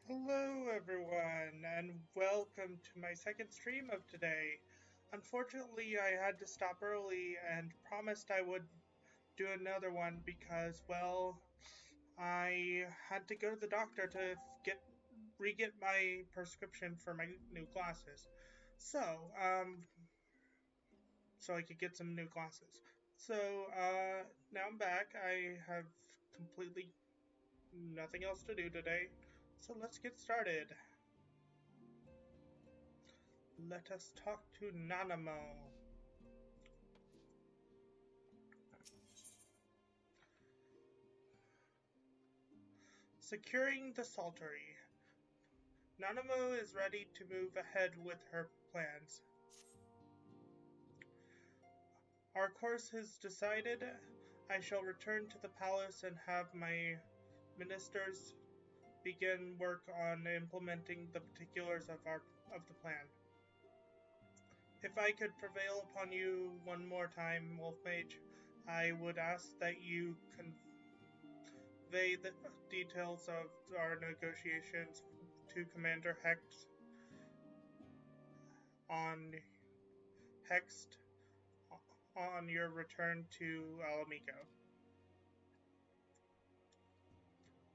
Hello everyone, and welcome to my second stream of today. Unfortunately, I had to stop early and promised I would do another one because, well, I had to go to the doctor to re-get my prescription for my new glasses. So, so I could get some new glasses. So, now I'm back. I have completely nothing else to do today. So let's get started. Let us talk to Nanamo. Securing the Saltery. Nanamo is ready to move ahead with her plans. Our course is decided. I shall return to the palace and have my ministers begin work on implementing the particulars of the plan. If I could prevail upon you one more time, Wolf Mage, I would ask that you convey the details of our negotiations to Commander on Hext on your return to Alamigo.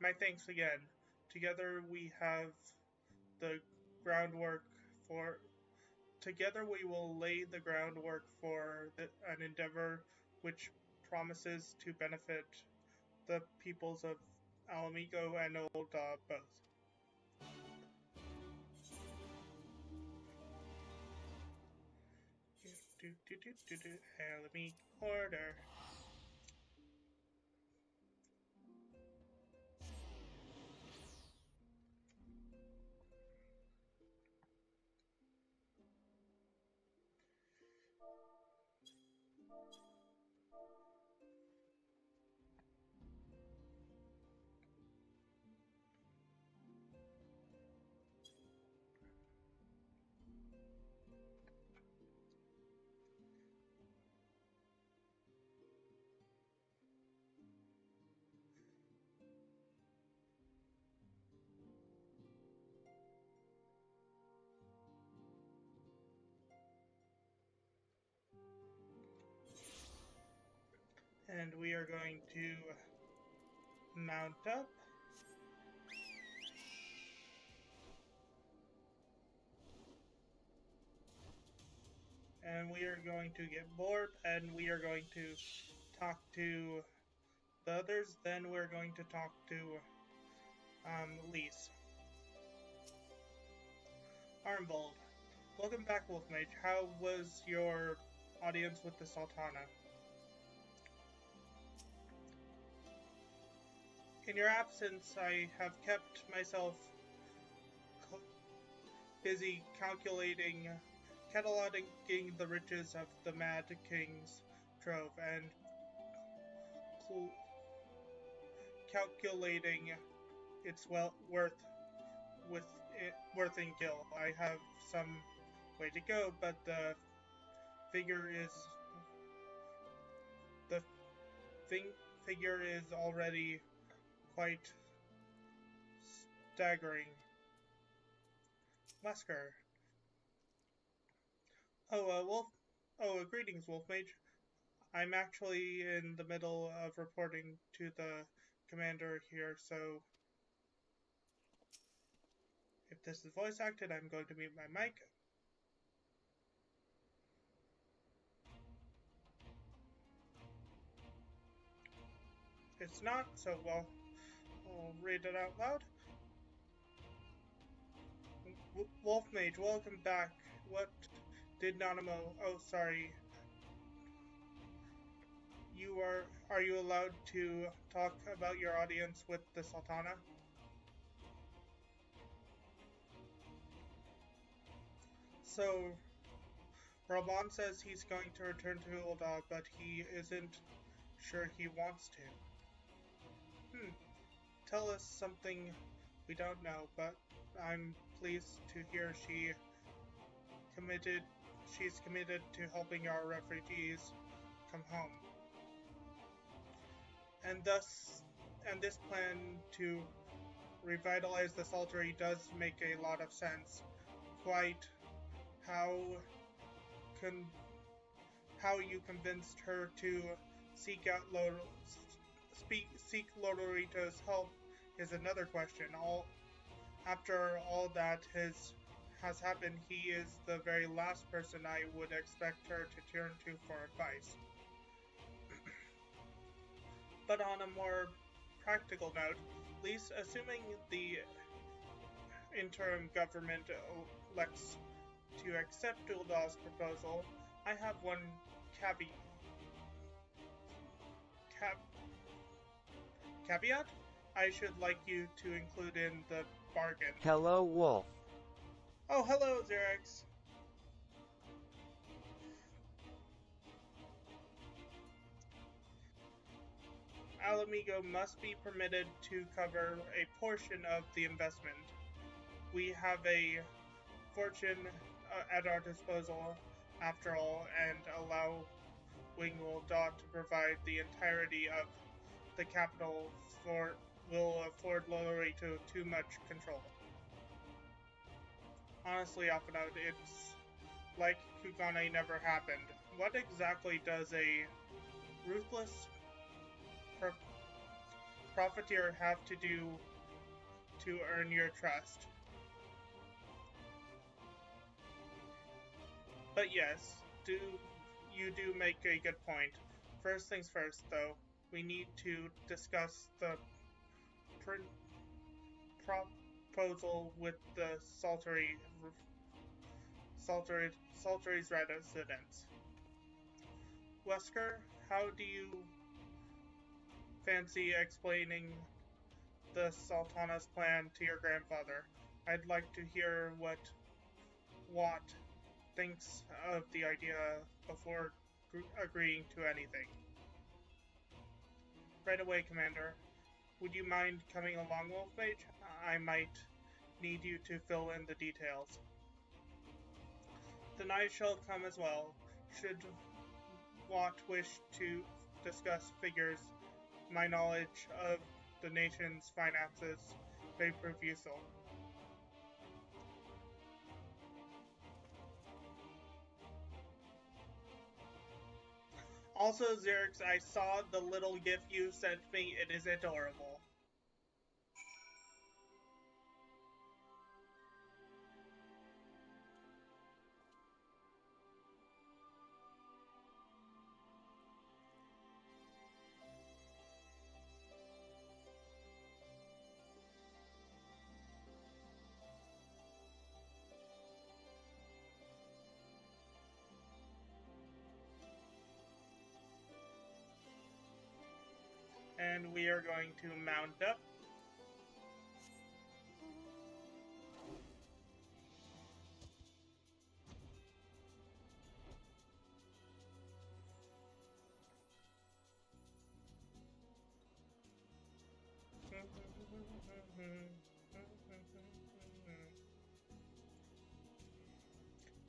My thanks again. Together we have the groundwork for. Together we will lay the groundwork for an endeavor which promises to benefit the peoples of Alamigo and Olda both. Alamigo order. And we are going to mount up. And we are going to get bored, and we are going to talk to the others. Then we're going to talk to Lise. Armbold. Welcome back, Wolfmage. How was your audience with the Sultana? In your absence, I have kept myself busy cataloging the riches of the Mad King's trove and calculating its worth in gil. I have some way to go, but the figure is already quite staggering. Wesker. Greetings, Wolfmage. I'm actually in the middle of reporting to the commander here, so if this is voice acted, I'm going to mute my mic. It's not, so well, I'll read it out loud. Wolfmage, welcome back. What did Nanamo? Oh, sorry. Are you allowed to talk about your audience with the Sultana? So, Raban says he's going to return to Ul'dah, but he isn't sure he wants to. Tell us something we don't know, but I'm pleased to hear she's committed to helping our refugees come home. And this plan to revitalize the Saltery does make a lot of sense. Quite how how you convinced her to seek out seek Lodorito's help is another question. After all that has happened, he is the very last person I would expect her to turn to for advice. But on a more practical note, at least assuming the interim government elects to accept Duldal's proposal, I have one caveat I should like you to include in the bargain. Hello, Wolf. Oh, hello, Xerix. Alamigo must be permitted to cover a portion of the investment. We have a fortune at our disposal, after all, and allowing Dot to provide the entirety of the capital will afford Lodorito too much control. Honestly, Aphanaut, it's like Kugane never happened. What exactly does a ruthless profiteer have to do to earn your trust? But yes, you do make a good point. First things first, though, we need to discuss the proposal with the Saltery's residents. Wesker, how do you fancy explaining the Sultana's plan to your grandfather? I'd like to hear what Watt thinks of the idea before agreeing to anything. Right away, Commander. Would you mind coming along, Wolf Mage? I might need you to fill in the details. Then I shall come as well. Should Watt wish to discuss figures, my knowledge of the nation's finances may prove useful. Also, Xerix, I saw the little gif you sent me. It is adorable. And we are going to mount up.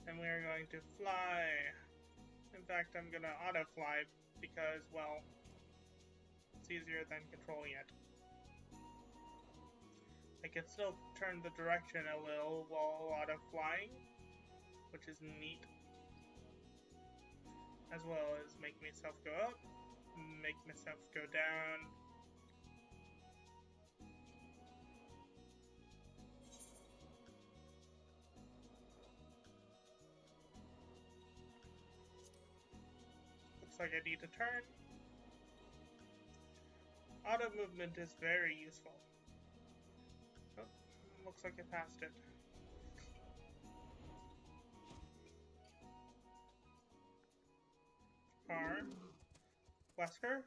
And we are going to fly. In fact, I'm gonna auto-fly because, well, it's easier than controlling it. I can still turn the direction a little while auto-flying, which is neat. As well as make myself go up, make myself go down. Looks like I need to turn. Auto movement is very useful. Oh, looks like I passed it. Wesker?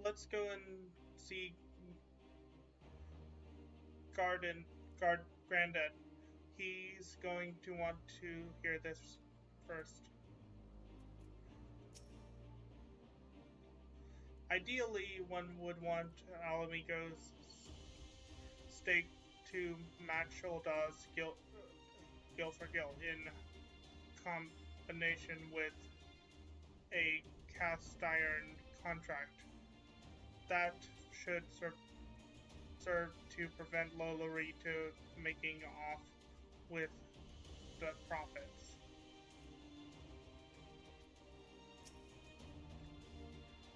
Let's go and see Granddad. He's going to want to hear this first. Ideally, one would want Alamigo's stake to match Ulda's guild for guild in combination with a cast iron contract. That should serve to prevent Lolori to making off with the profits.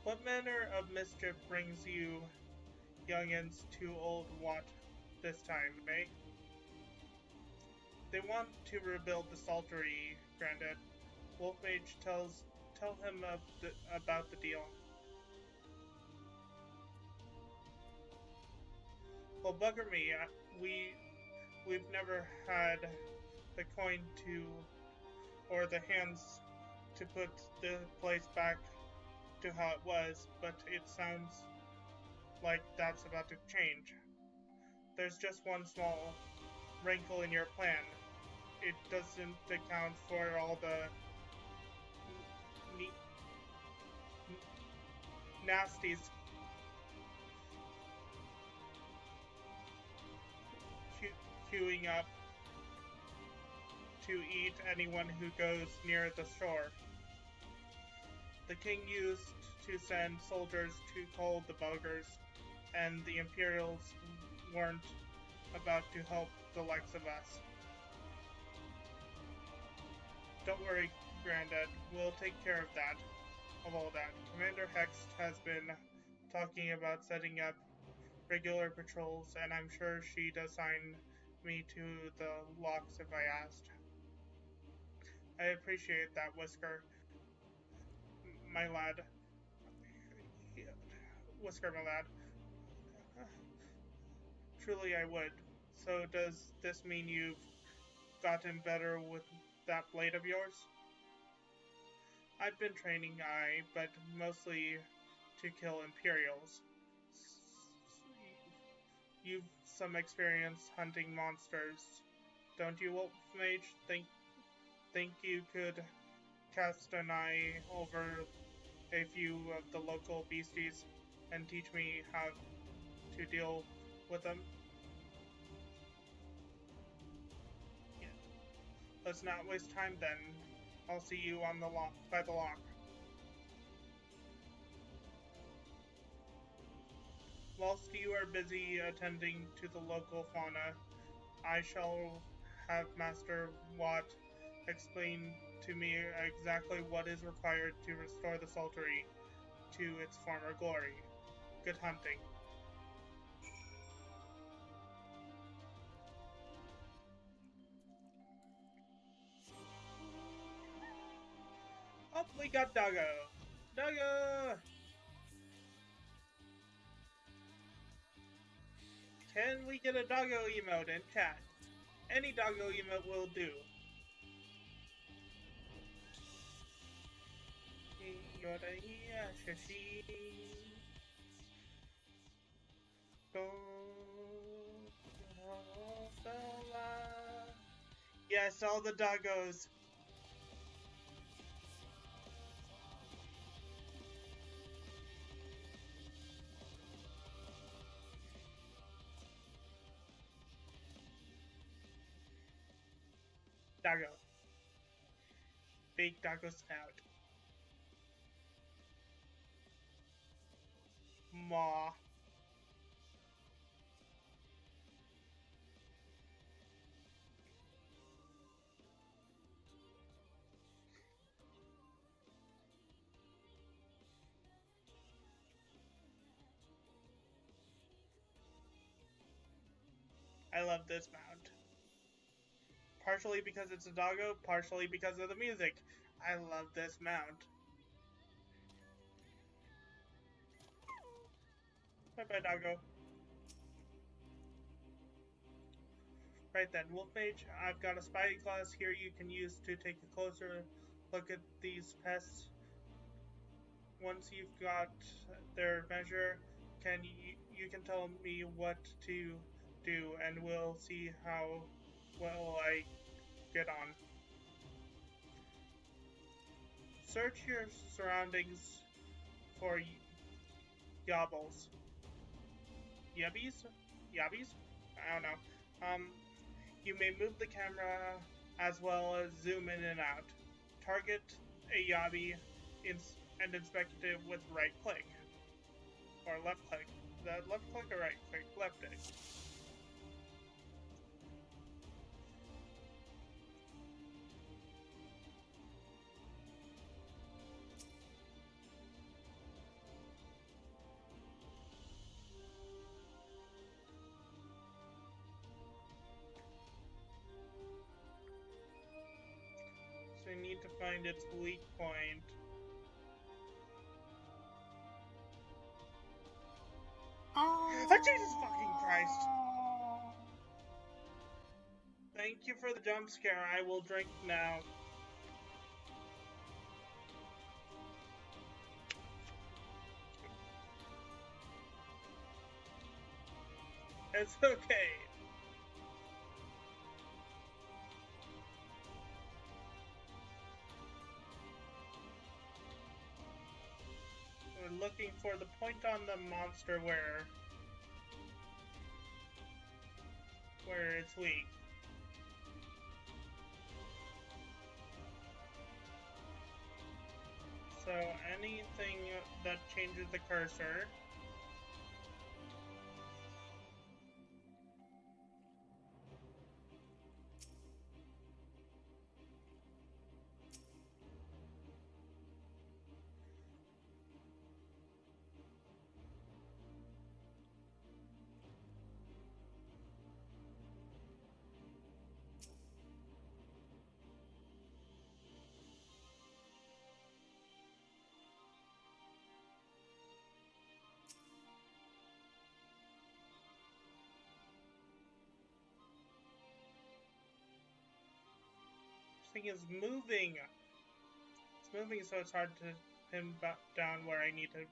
What manner of mischief brings you youngins to Old Wat this time, eh? They want to rebuild the Saltery, Grandad. Wolfmage tell him about the deal. Well, bugger me, we've never had the coin to, or the hands to put the place back to how it was, but it sounds like that's about to change. There's just one small wrinkle in your plan. It doesn't account for all the nasties queuing up to eat anyone who goes near the shore. The king used to send soldiers to cull the buggers, and the Imperials weren't about to help the likes of us. Don't worry, Grandad, we'll take care of all that. Commander Hext has been talking about setting up regular patrols, and I'm sure she'd assign me to the locks if I asked. I appreciate that, Whisker, my lad. Whisker, my lad. Truly I would. So does this mean you've gotten better with that blade of yours? I've been training, but mostly to kill Imperials. You've some experience hunting monsters, don't you, Wolfmage? Think you could cast an eye over a few of the local beasties and teach me how to deal with them? Yeah. Let's not waste time then. I'll see you on the lock by the lock. Whilst you are busy attending to the local fauna, I shall have Master Watt explain to me exactly what is required to restore the Saltery to its former glory. Good hunting. Oh, we got Doggo! Doggo! Can we get a Doggo emote in chat? Any Doggo emote will do. Yes, all the doggos. Doggo. Big doggo snout. Maw. I love this mount. Partially because it's a doggo, partially because of the music. I love this mount. Bye-bye, doggo. Right then, Wolfmage, I've got a spy class here you can use to take a closer look at these pests. Once you've got their measure, you can tell me what to do, and we'll see how well I get on. Search your surroundings for yobbles. Yubbies? Yabbies? I don't know. You may move the camera as well as zoom in and out. Target a yobby and inspect it with right click or left click. that left click or right click? Left click. So we need to find its weak point. Oh, Jesus fucking Christ! Thank you for the jump scare. I will drink now. It's okay. We're looking for the point on the monster where it's weak. So anything that changes the cursor. This thing is moving. It's moving, so it's hard to pin down where I need to.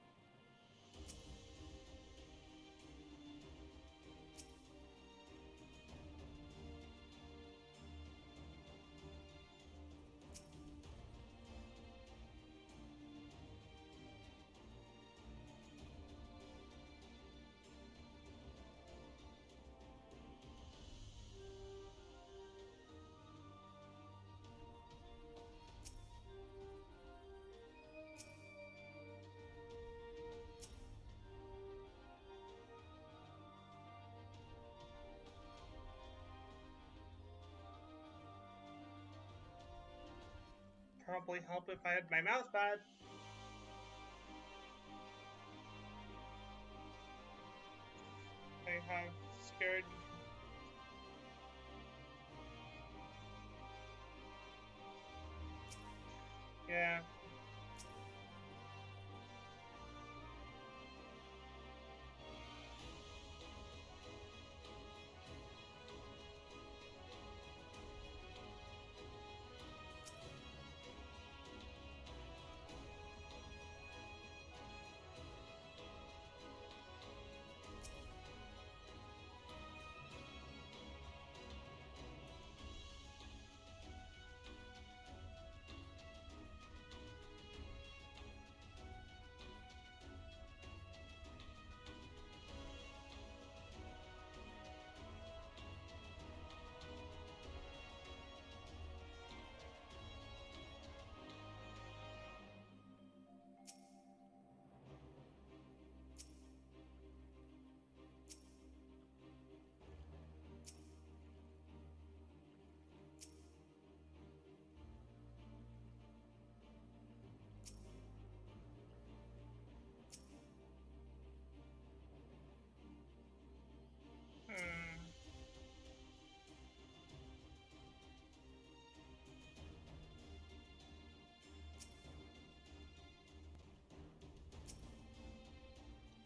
Probably help if I had my mouse pad. I have scared. Yeah.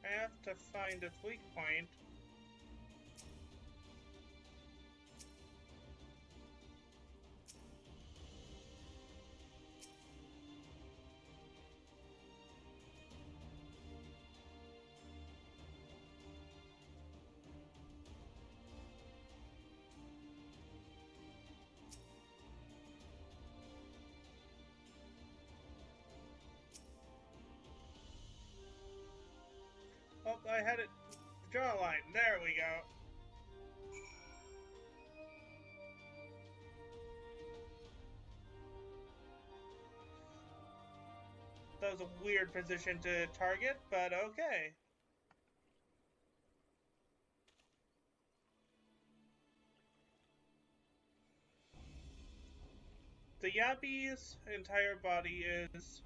I have to find its weak point. Oh, I had it. Draw a line. There we go. That was a weird position to target, but okay. The Yabi's entire body is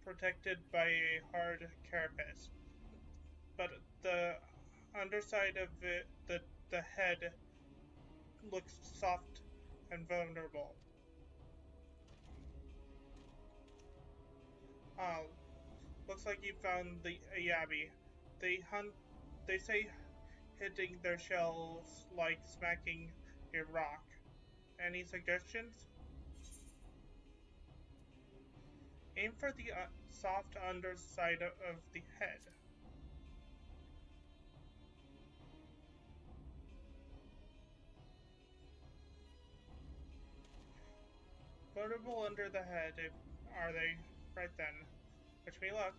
protected by a hard carapace, but the underside of it, the head, looks soft and vulnerable. Oh, looks like you found the Yabi. They say hitting their shells like smacking a rock. Any suggestions? Aim for the soft underside of the head. Vulnerable under the head, are they? Right then. Wish me luck.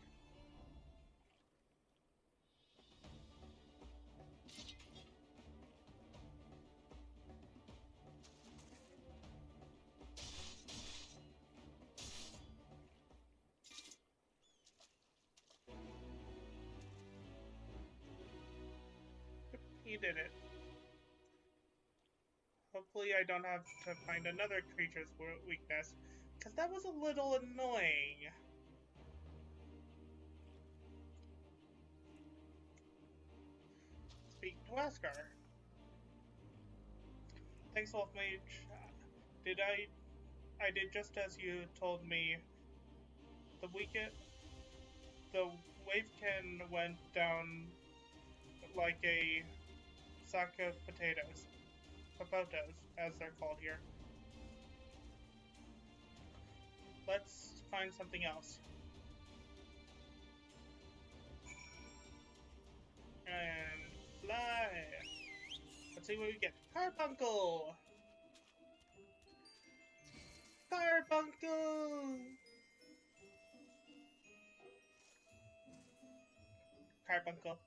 He did it. Hopefully I don't have to find another creature's weakness, because that was a little annoying. Speak to Askar. Thanks, Wolf Mage. I did just as you told me. The the wavekin went down like a sack of potatoes. Papotas, as they're called here. Let's find something else. And fly! Let's see what we get. Carbuncle! Carbuncle! Carbuncle.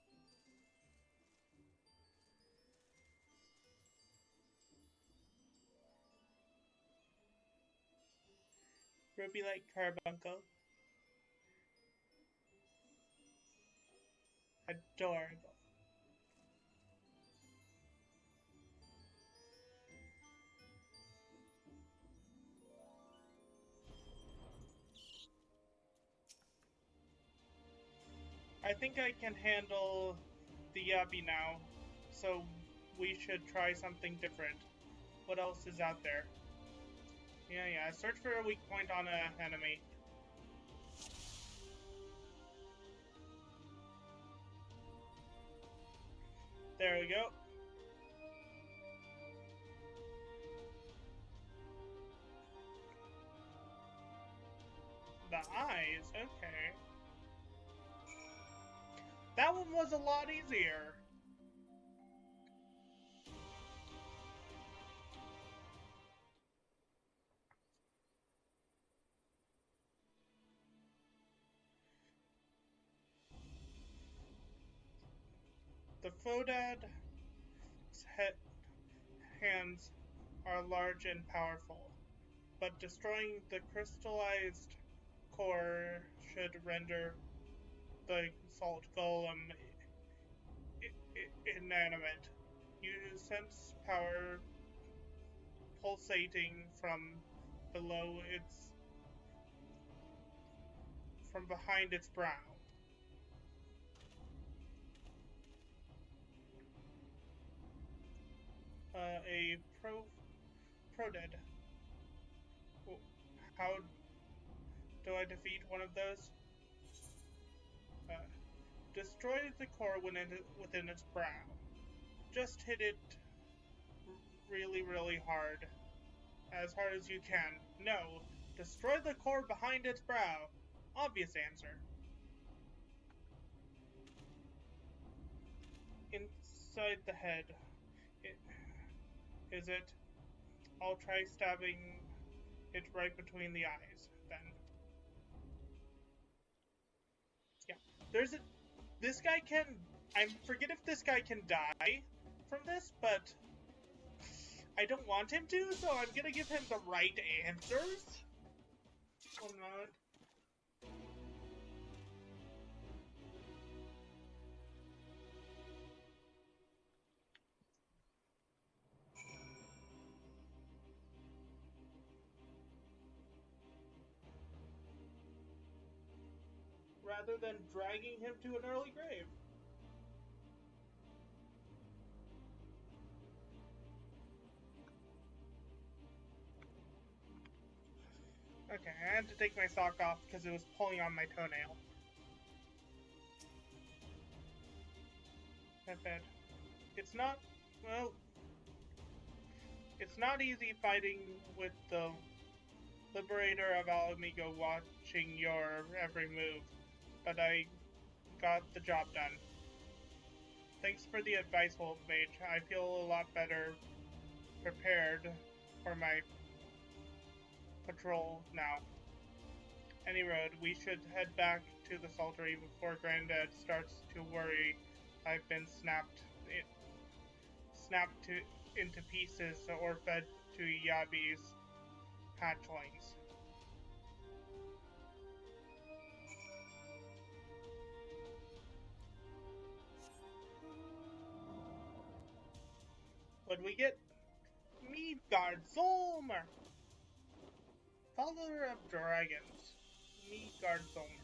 Ruby like Carbuncle. Adorable. I think I can handle the Yabi now, so we should try something different. What else is out there? Yeah, search for a weak point on an enemy. There we go. The eyes, okay. That one was a lot easier. The Fodad's hands are large and powerful, but destroying the crystallized core should render the salt golem inanimate. You sense power pulsating from behind its brow. A Proded. How do I defeat one of those? Destroy the core within its brow. Just hit it really hard. As hard as you can. No. Destroy the core behind its brow. Obvious answer. Inside the head. Is it? I'll try stabbing it right between the eyes, then. Yeah. This guy can... I forget if this guy can die from this, but I don't want him to, so I'm gonna give him the right answers. Or not. rather than dragging him to an early grave. Okay, I had to take my sock off because it was pulling on my toenail. That bad. It's not, well, it's not easy fighting with the Liberator of Alamigo watching your every move, but I got the job done. Thanks for the advice, Wolf Mage. I feel a lot better prepared for my patrol now. Any road, we should head back to the Saltery before Granddad starts to worry I've been snapped into pieces or fed to Yabi's hatchlings. What we get? Midgard Zolmer! Father of Dragons. Midgard Zolmer.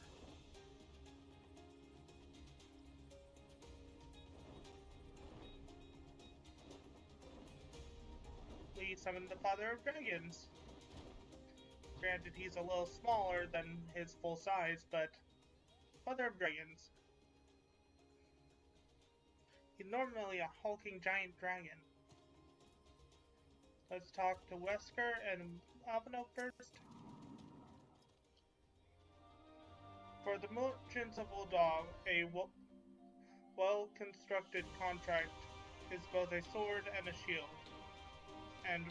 We summon the Father of Dragons. Granted, he's a little smaller than his full size, but Father of Dragons. He's normally a hulking giant dragon. Let's talk to Wesker and Avano first. For the merchants of Uldog, a well-constructed contract is both a sword and a shield. And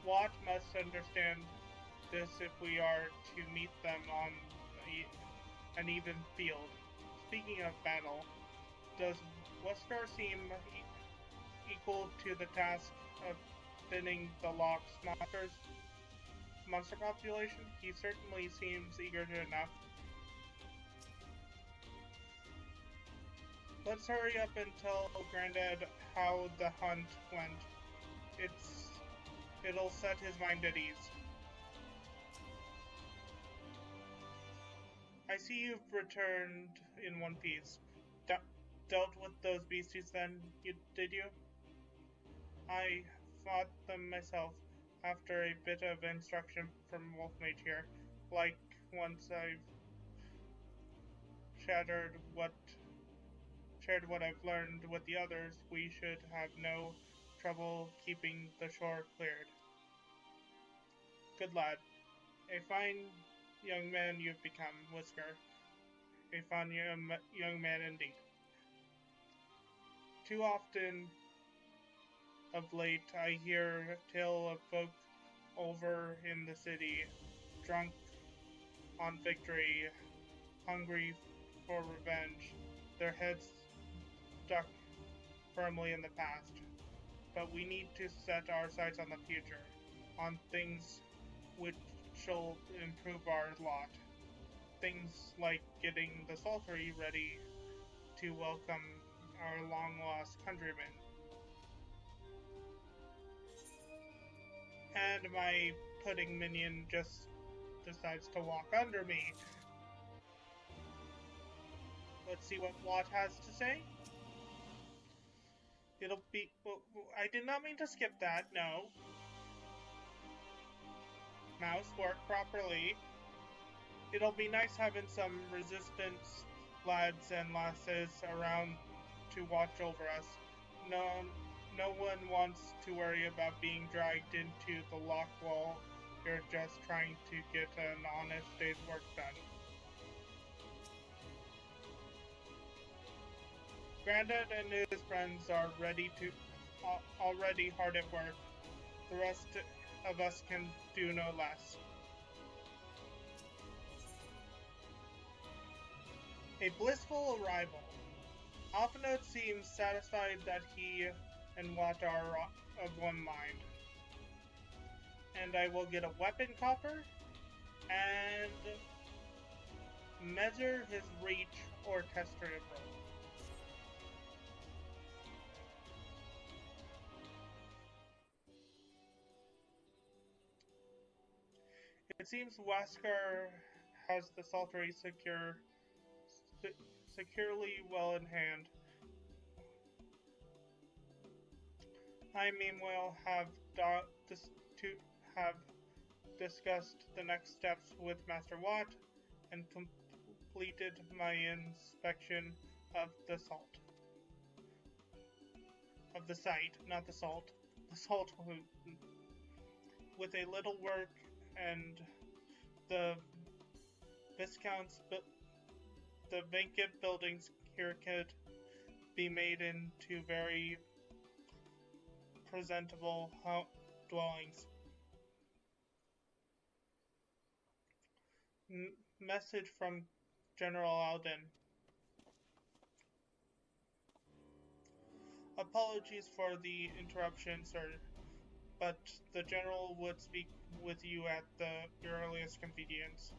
Watt must understand this if we are to meet them on an even field. Speaking of battle, does Wesker seem equal to the task of thinning the Lock's monster population? He certainly seems eager enough. Let's hurry up and tell Granddad how the hunt went. It'll set his mind at ease. I see you've returned in one piece. Dealt with those beasties then, did you? I fought them myself, after a bit of instruction from Wolfmage here. Like, once I've shared what I've learned with the others, we should have no trouble keeping the shore cleared. Good lad. A fine young man you've become, Whisker. A fine young man indeed. Too often of late I hear a tale of folk over in the city, drunk on victory, hungry for revenge, their heads stuck firmly in the past. But we need to set our sights on the future, on things which shall improve our lot. Things like getting the Saltery ready to welcome our long-lost countrymen. And my pudding minion just decides to walk under me. Let's see what Watt has to say. It'll be... Well, I did not mean to skip that, no. Mouse, work properly. It'll be nice having some resistance lads and lasses around to watch over us. No one wants to worry about being dragged into the lock while you're just trying to get an honest day's work done. Grandad and his friends are already hard at work. The rest of us can do no less. A blissful arrival. Alphinaud seems satisfied that he and Watt are of one mind. And I will get a weapon copper and measure his reach or tester roll. It seems Wesker has the Saltery securely well in hand. I meanwhile have discussed the next steps with Master Watt and completed my inspection of the site, not the salt. The salt with a little work and the vacant buildings here could be made into very presentable dwellings. Message from General Alden. Apologies for the interruption, sir, but the General would speak with you at your earliest convenience.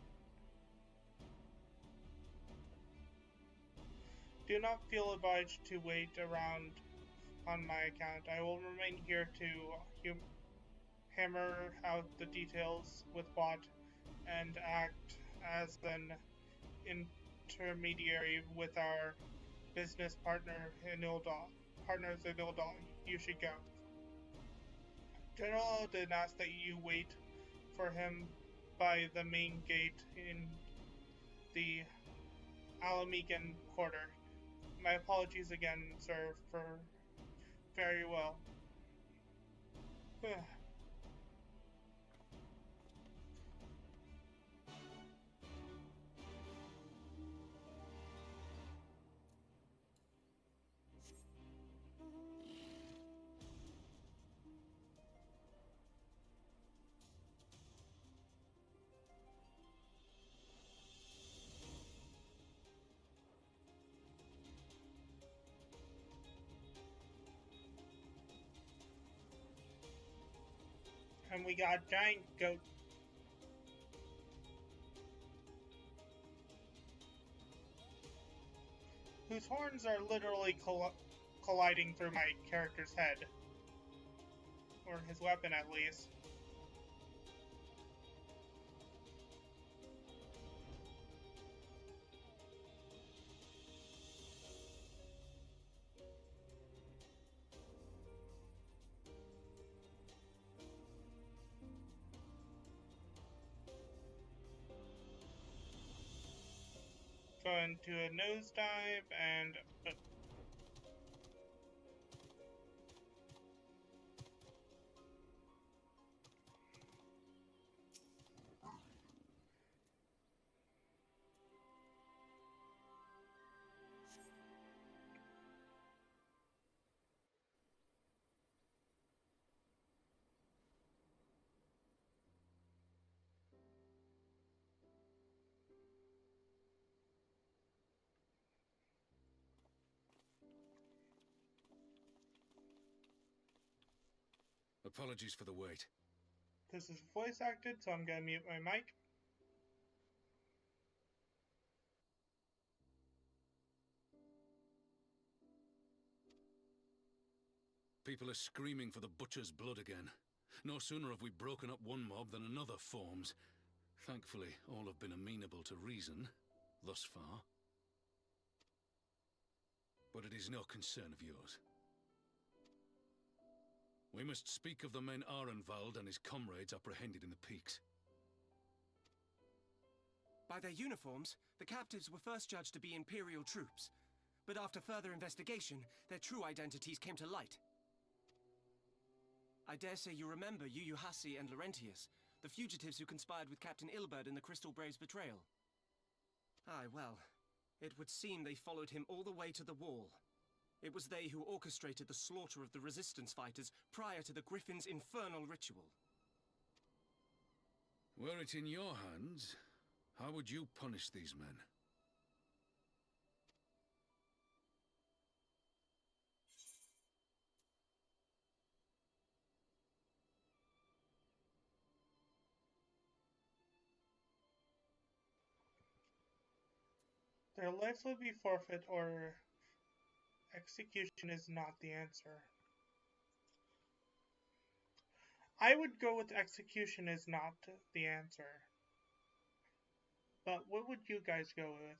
Do not feel obliged to wait around on my account. I will remain here to hammer out the details with Watt and act as an intermediary with our business partners in Ildal. You should go. General did ask that you wait for him by the main gate in the Alamegan quarter. My apologies again, sir, for very well. And we got giant goat. Whose horns are literally colliding through my character's head. Or his weapon, at least. Go into a nosedive and Apologies for the wait. This is voice acted, so I'm gonna mute my mic. People are screaming for the butcher's blood again. No sooner have we broken up one mob than another forms. Thankfully, all have been amenable to reason, thus far. But it is no concern of yours. We must speak of the men Arenvald and his comrades apprehended in the peaks. By their uniforms, the captives were first judged to be Imperial troops. But after further investigation, their true identities came to light. I dare say you remember Yuyuhasi and Laurentius, the fugitives who conspired with Captain Ilberd in the Crystal Brave's betrayal. Aye, well, it would seem they followed him all the way to the wall. It was they who orchestrated the slaughter of the resistance fighters prior to the Griffin's infernal ritual. Were it in your hands, how would you punish these men? Their lives would be forfeit, or execution is not the answer. I would go with execution is not the answer. But what would you guys go with?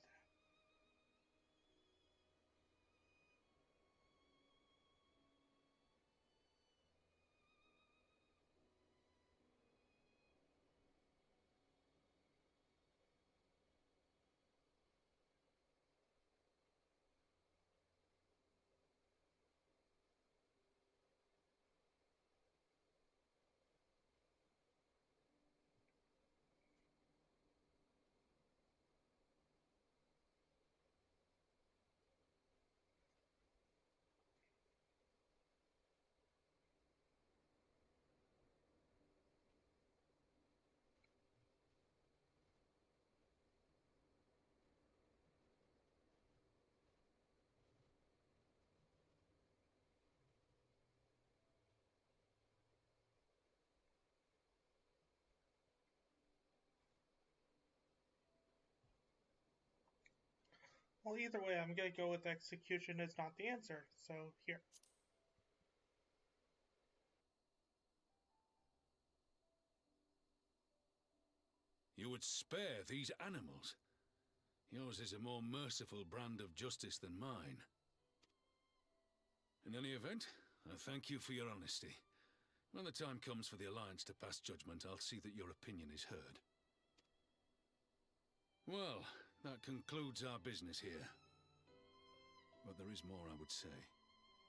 Well, either way, I'm gonna go with execution is not the answer, so here. You would spare these animals? Yours is a more merciful brand of justice than mine. In any event, I thank you for your honesty. When the time comes for the Alliance to pass judgment, I'll see that your opinion is heard. Well, that concludes our business here. But there is more I would say.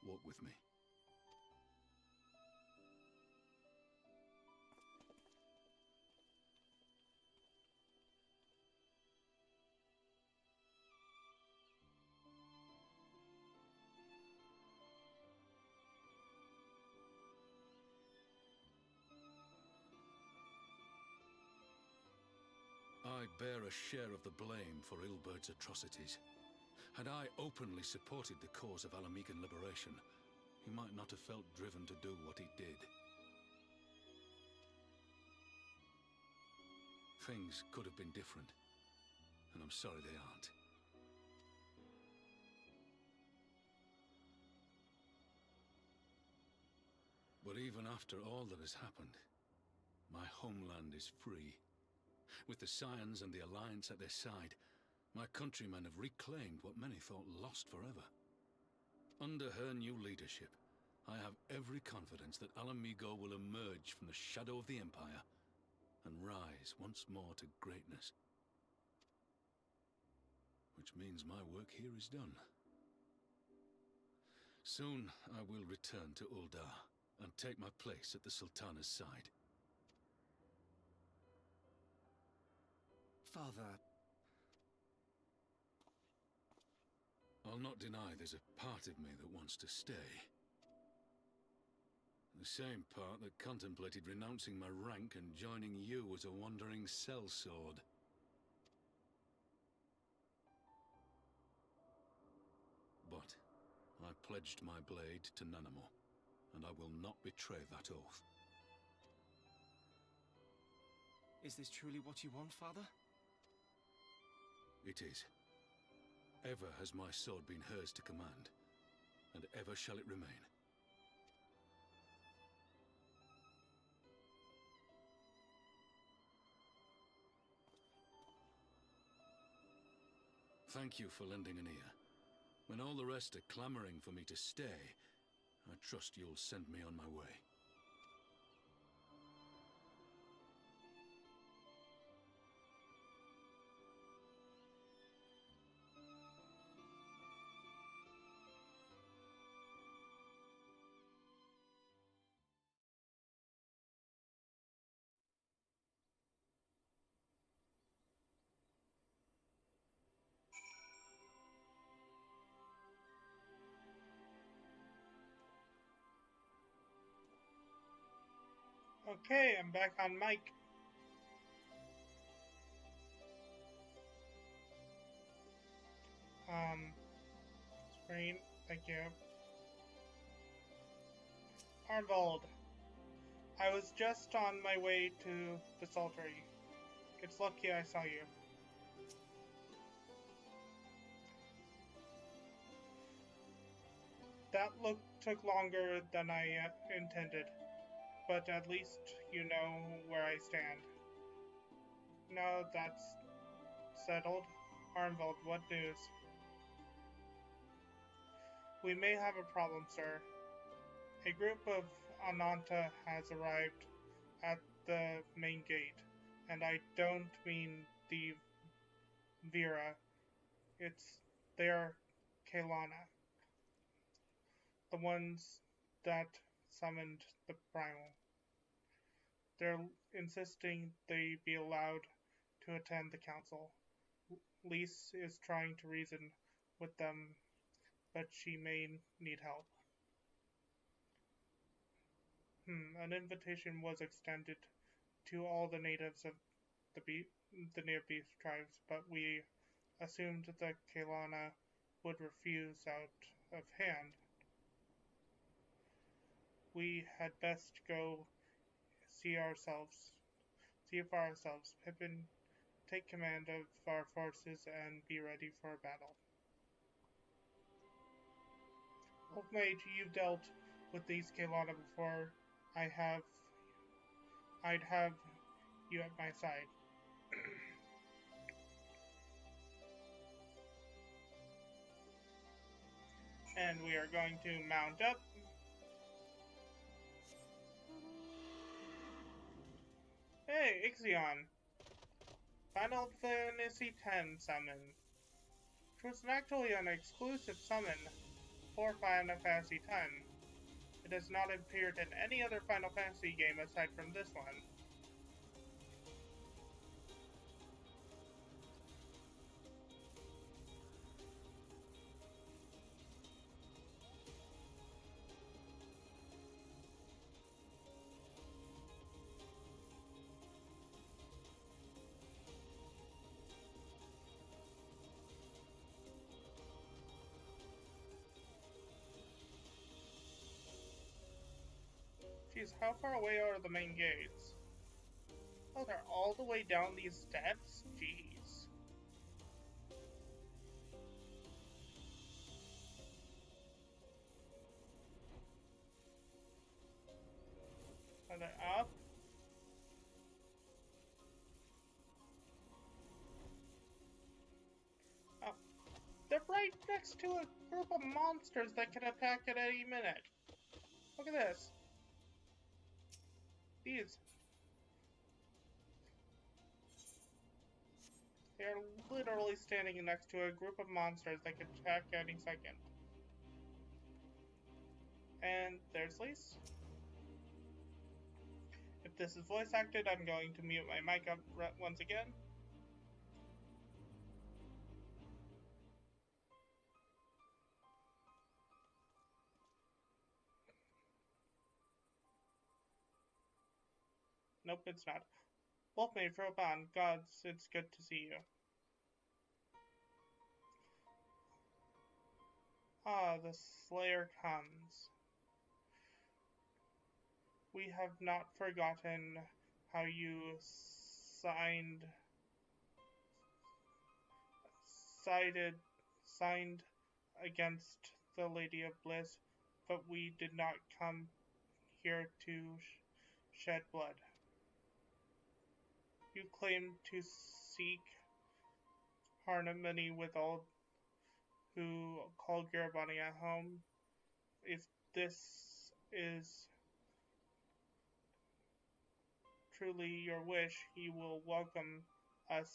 Walk with me. I bear a share of the blame for Ilberd's atrocities. Had I openly supported the cause of Alamigan liberation, he might not have felt driven to do what he did. Things could have been different, and I'm sorry they aren't. But even after all that has happened, my homeland is free. With the Scions and the Alliance at their side, my countrymen have reclaimed what many thought lost forever. Under her new leadership, I have every confidence that Alamigo will emerge from the shadow of the Empire and rise once more to greatness. Which means my work here is done. Soon I will return to Uldar and take my place at the Sultana's side. Father... I'll not deny there's a part of me that wants to stay. The same part that contemplated renouncing my rank and joining you as a wandering sellsword. But I pledged my blade to Nanamo, and I will not betray that oath. Is this truly what you want, Father? It is. Ever has my sword been hers to command, and ever shall it remain. Thank you for lending an ear. When all the rest are clamoring for me to stay, I trust you'll send me on my way. Okay, I'm back on mic. Screen, thank you. Arnvold, I was just on my way to the Sultry. It's lucky I saw you. That took longer than I intended, but at least you know where I stand. Now that's settled, Arnvold, what news? We may have a problem, sir. A group of Ananta has arrived at the main gate, and I don't mean the Vera. They're Kaelana, the ones that summoned the Primal. They're insisting they be allowed to attend the council. Lise is trying to reason with them, but she may need help. An invitation was extended to all the natives of the near beef tribes, but we assumed that Kaelana would refuse out of hand. We had best go see for ourselves. Pippin, take command of our forces and be ready for a battle. Mage, you've dealt with these Kelowna before. I'd have you at my side. And we are going to mount up. Hey, Ixion! Final Fantasy X summon. Which was actually an exclusive summon for Final Fantasy X. It has not appeared in any other Final Fantasy game aside from this one. Jeez, how far away are the main gates? Oh, they're all the way down these steps? Jeez. Are they up? Oh, they're right next to a group of monsters that can attack at any minute. Look at this. These. They're literally standing next to a group of monsters that can attack any second. And there's Lise. If this is voice acted, I'm going to mute my mic up once again. Nope, it's not. Wolfmage, Roban, gods, it's good to see you. Ah, the Slayer comes. We have not forgotten how you signed against the Lady of Bliss, but we did not come here to shed blood. You claim to seek harmony with all who call Garabani at home. If this is truly your wish, you will welcome us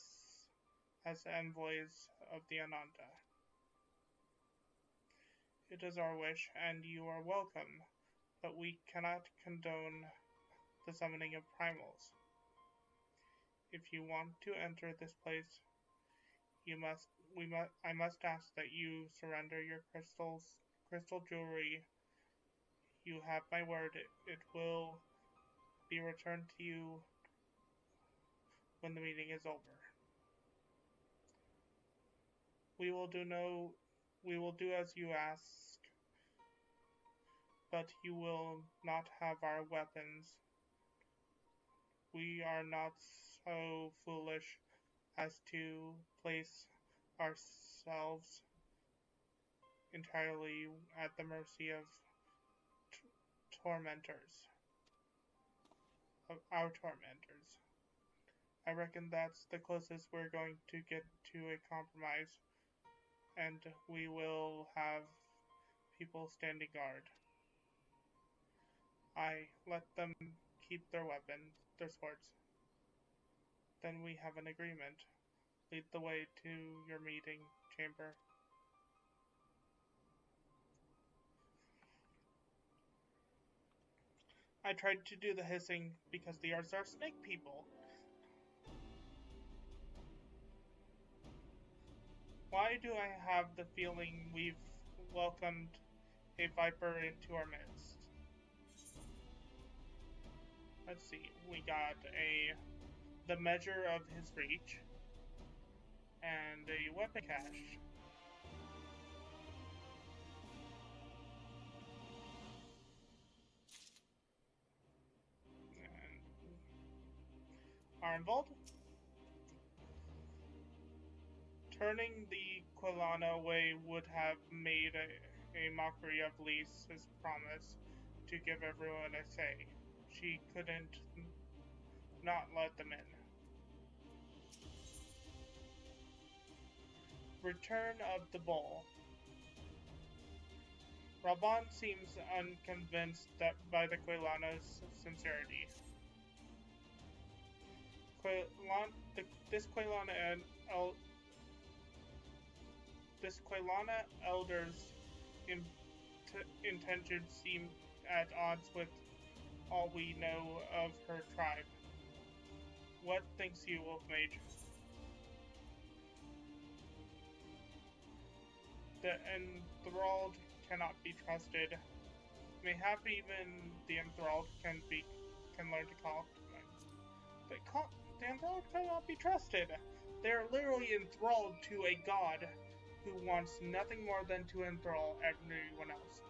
as envoys of the Ananta. It is our wish, and you are welcome, but we cannot condone the summoning of primals. If you want to enter this place, I must ask that you surrender your crystal jewelry. You have my word, it will be returned to you when the meeting is over. We will do as you ask, but you will not have our weapons. We are not so foolish as to place ourselves entirely at the mercy of our tormentors. I reckon that's the closest we're going to get to a compromise, and we will have people standing guard. Let them keep their weapons, their swords. Then we have an agreement. Lead the way to your meeting chamber. I tried to do the hissing because the Arts are snake people. Why do I have the feeling we've welcomed a viper into our midst? Let's see, we got the measure of his reach and a weapon cache. Are involved. Turning the Kelowna away would have made a mockery of Lisa's promise to give everyone a say. She couldn't not let them in. Return of the Bull. Raban seems unconvinced by the Quilana's sincerity. This Quilana elder's intentions seem at odds with all we know of her tribe. What thinks you, Wolf Mage? The enthralled cannot be trusted. Mayhap even the enthralled can learn to call. The enthralled cannot be trusted. They are literally enthralled to a god who wants nothing more than to enthrall everyone else.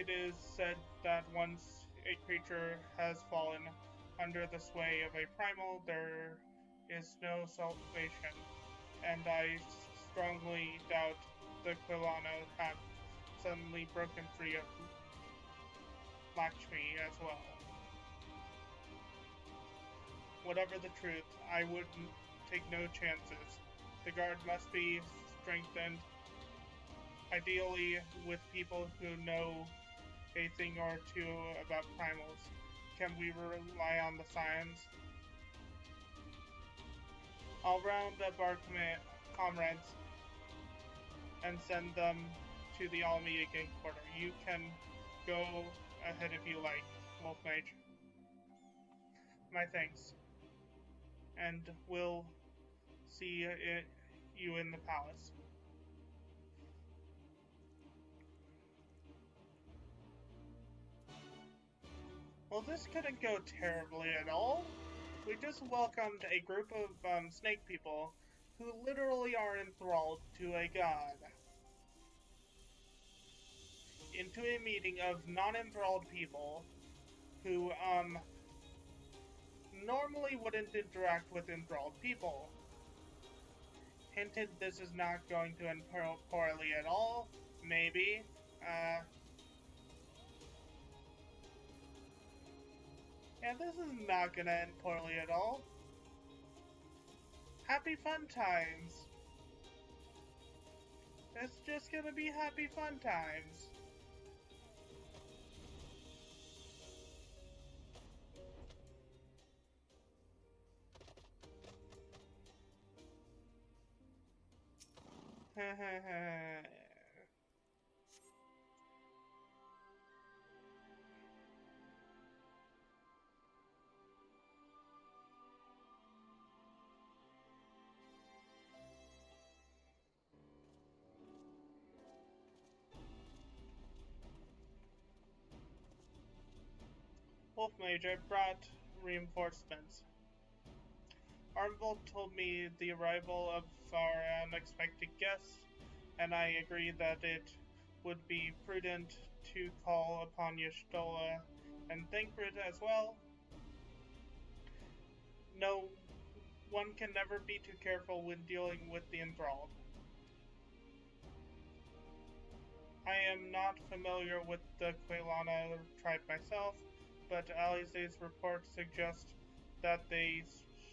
It is said that once a creature has fallen under the sway of a primal, there is no salvation, and I strongly doubt the Quilana have suddenly broken free of Lakshmi as well. Whatever the truth, I would take no chances. The guard must be strengthened, ideally with people who know a thing or two about primals. Can we rely on the science? I'll round up our comrades and send them to the all-meeting quarter. You can go ahead if you like, Wolf Mage. My thanks. And we'll see you in the palace. Well, this couldn't go terribly at all. We just welcomed a group of snake people who literally are enthralled to a god into a meeting of non-enthralled people who normally wouldn't interact with enthralled people. Hinted this is not going to end poorly at all. Maybe. Yeah, this is not gonna end poorly at all. Happy fun times. It's just gonna be happy fun times. Wolf Mage, I brought reinforcements. Armvold told me the arrival of our unexpected guests, and I agree that it would be prudent to call upon Y'shtola and Thancred as well. No, one can never be too careful when dealing with the enthralled. I am not familiar with the Quilana tribe myself, but Alize's reports suggest that they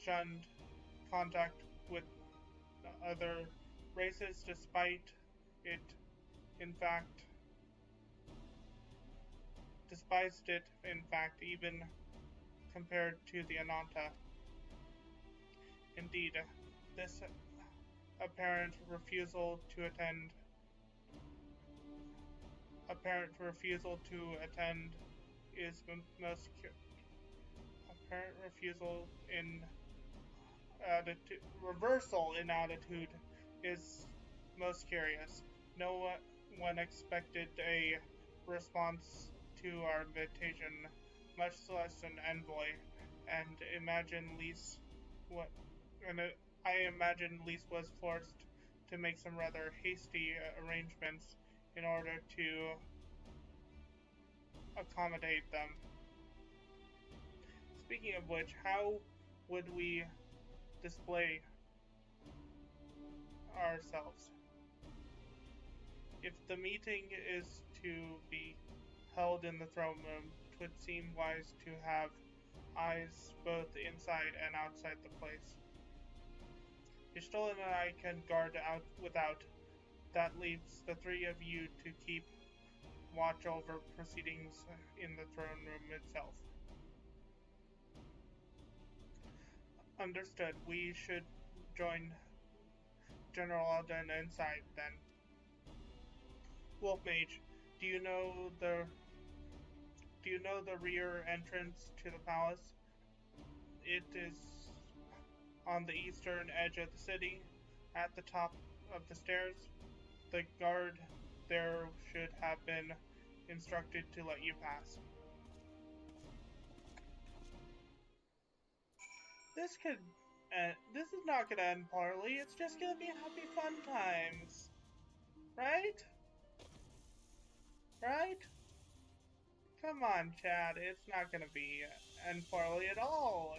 shunned contact with other races despite it, in fact, despised it, in fact, even compared to the Ananta. Indeed, this apparent refusal to attend is most apparent refusal in attitude, reversal in attitude is most curious. No one expected a response to our invitation, much less an envoy, and I imagine Lise was forced to make some rather hasty arrangements in order to accommodate them. Speaking of which, how would we display ourselves? If the meeting is to be held in the throne room, 'twould seem wise to have eyes both inside and outside the place. Y'Shtolin and I can guard out without. That leaves the three of you to keep watch over proceedings in the throne room itself. Understood. We should join General Alden inside then. Wolf Mage, do you know the rear entrance to the palace? It is on the eastern edge of the city, at the top of the stairs. The guard there should have been instructed to let you pass. This is not gonna end poorly. It's just gonna be happy fun times. Right? Right? Come on, Chad. It's not gonna be end poorly at all.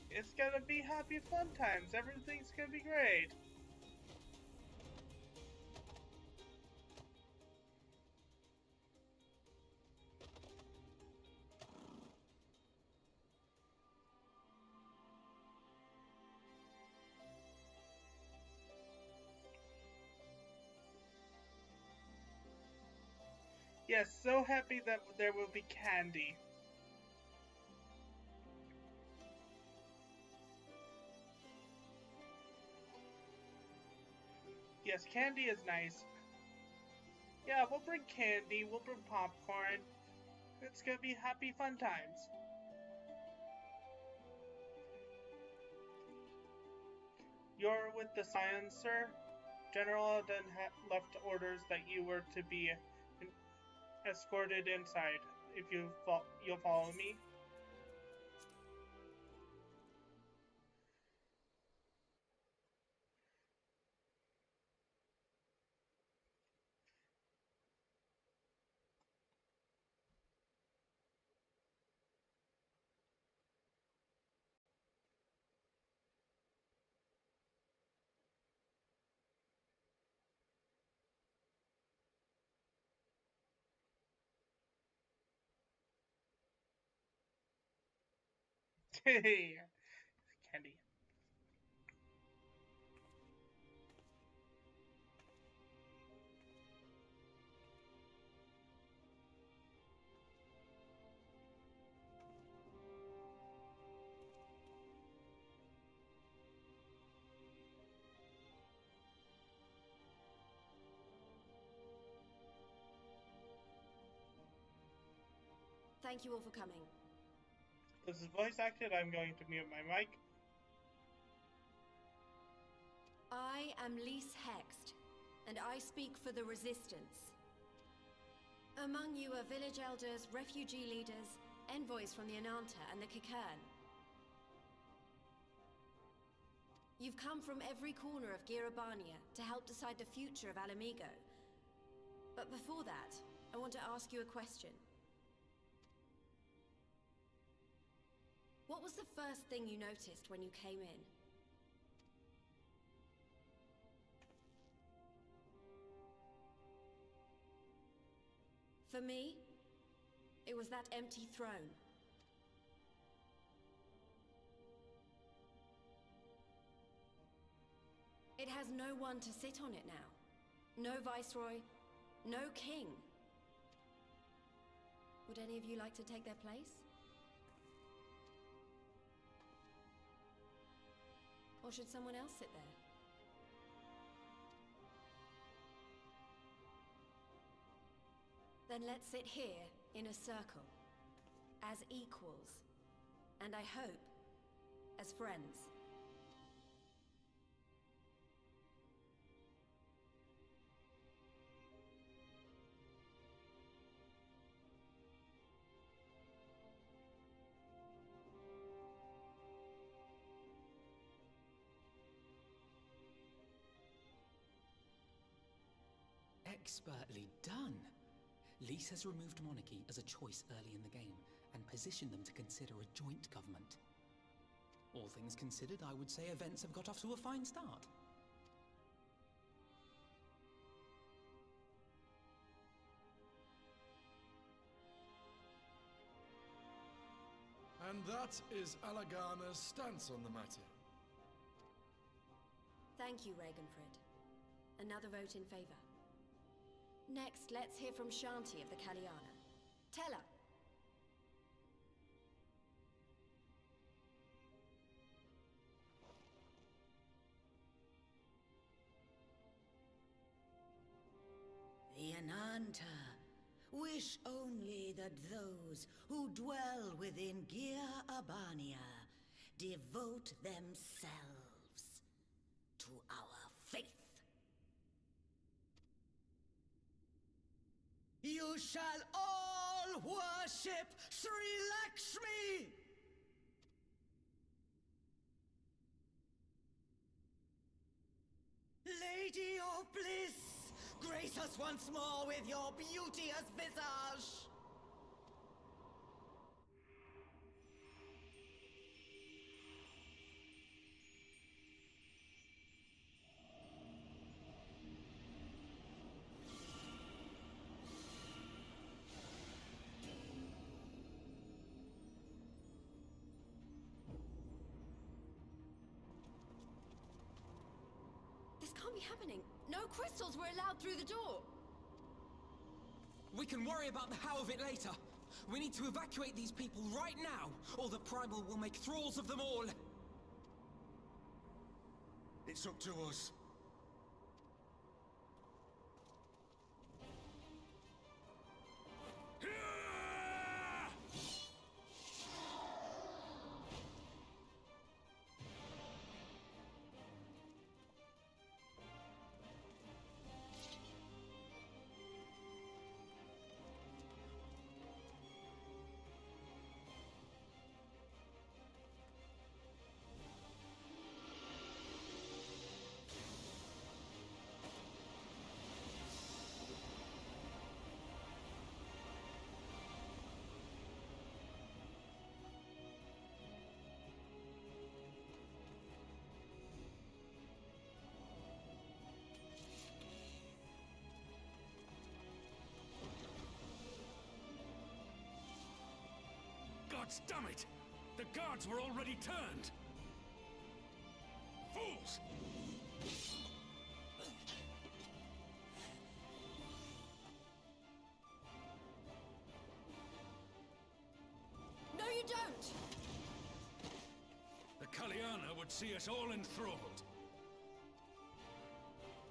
It's gonna be happy fun times. Everything's gonna be great. Yes, so happy that there will be candy. Yes, candy is nice. Yeah, we'll bring candy, we'll bring popcorn. It's gonna be happy fun times. You're with the Scions, sir? General Alden left orders that you were to be escorted inside. If you'll follow me. Hey, candy. Thank you all for coming. This is voice acted. I'm going to mute my mic. I am Ffxiv, and I speak for the Resistance. Among you are village elders, refugee leaders, envoys from the Ananta and the Kikern. You've come from every corner of Girabania to help decide the future of Alamigo. But before that, I want to ask you a question. What was the first thing you noticed when you came in? For me, it was that empty throne. It has no one to sit on it now. No viceroy, no king. Would any of you like to take their place? Or should someone else sit there? Then let's sit here in a circle, as equals, and I hope, as friends. Expertly done. Lys has removed monarchy as a choice early in the game, and positioned them to consider a joint government. All things considered, I would say events have got off to a fine start. And that is Alagana's stance on the matter. Thank you, Ragenfrid. Another vote in favor. Next, let's hear from Shanti of the Kaliana. Tell her. The Ananta wish only that those who dwell within Gir Abania devote themselves to our faith. You shall all worship Sri Lakshmi! Lady of Bliss! Grace us once more with your beauteous visage! This can't be happening. No crystals were allowed through the door. We can worry about the how of it later. We need to evacuate these people right now, or the Primal will make thralls of them all. It's up to us. Gods damn it! The guards were already turned! Fools! No, you don't! The Kaliana would see us all enthralled.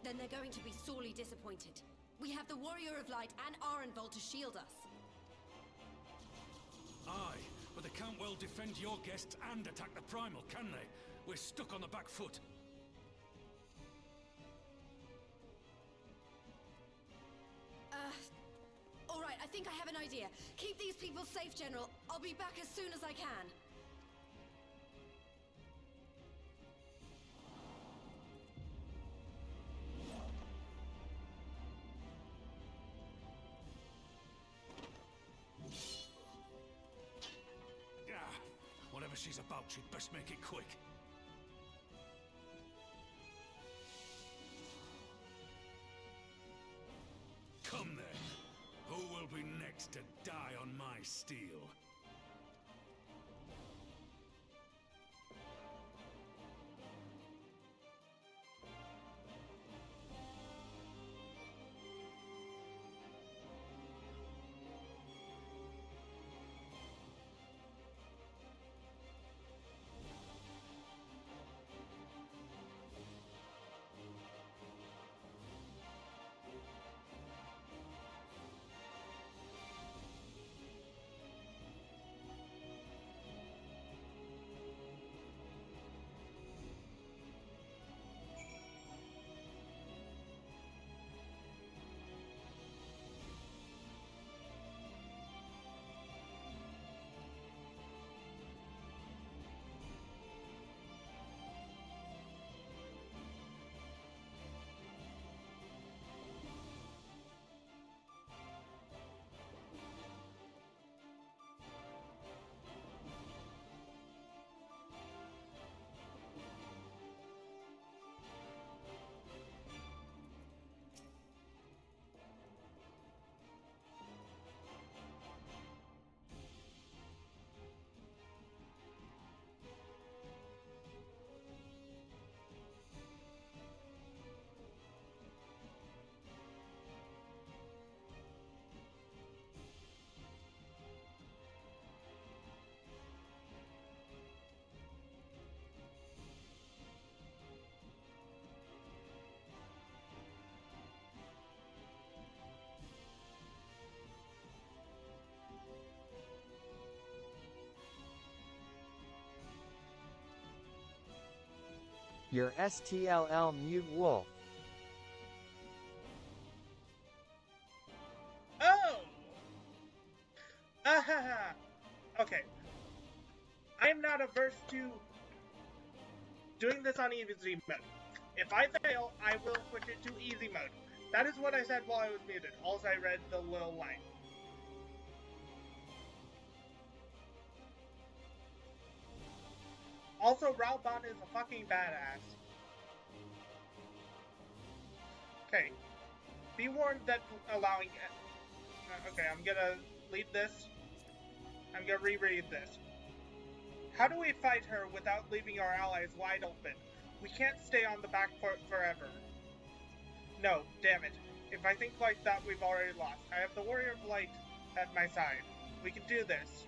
Then they're going to be sorely disappointed. We have the Warrior of Light and Arenvold to shield us. Aye, but they can't well defend your guests and attack the Primal, can they? We're stuck on the back foot. All right, I think I have an idea. Keep these people safe, General. I'll be back as soon as I can. Whatever she's about, she'd best make it quick. Come then. Who will be next to die on my steel? Your STLL mute wolf. Oh! Ahaha! Okay. I'm not averse to doing this on easy mode. If I fail, I will switch it to easy mode. That is what I said while I was muted. Also, I read the little line. Also, Raubon is a fucking badass. Okay. Be warned that allowing... okay, I'm gonna lead this. I'm gonna reread this. How do we fight her without leaving our allies wide open? We can't stay on the back foot forever. No, damn it. If I think like that, we've already lost. I have the Warrior of Light at my side. We can do this.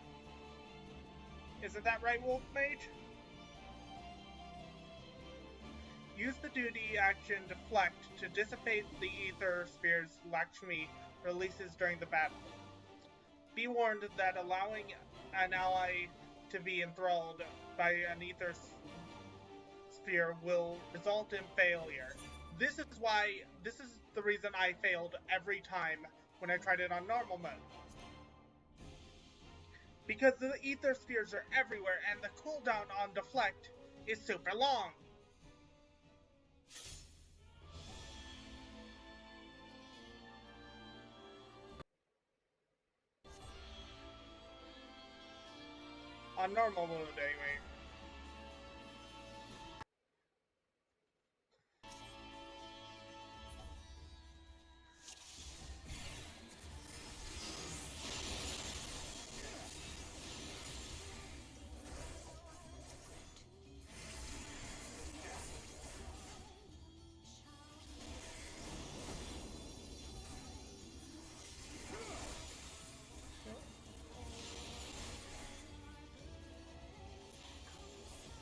Isn't that right, Wolf Mage? Use the duty action Deflect to dissipate the ether spheres Lakshmi releases during the battle. Be warned that allowing an ally to be enthralled by an ether sphere will result in failure. This is the reason I failed every time when I tried it on normal mode. Because the ether spheres are everywhere and the cooldown on Deflect is super long. On normal mode, anyway.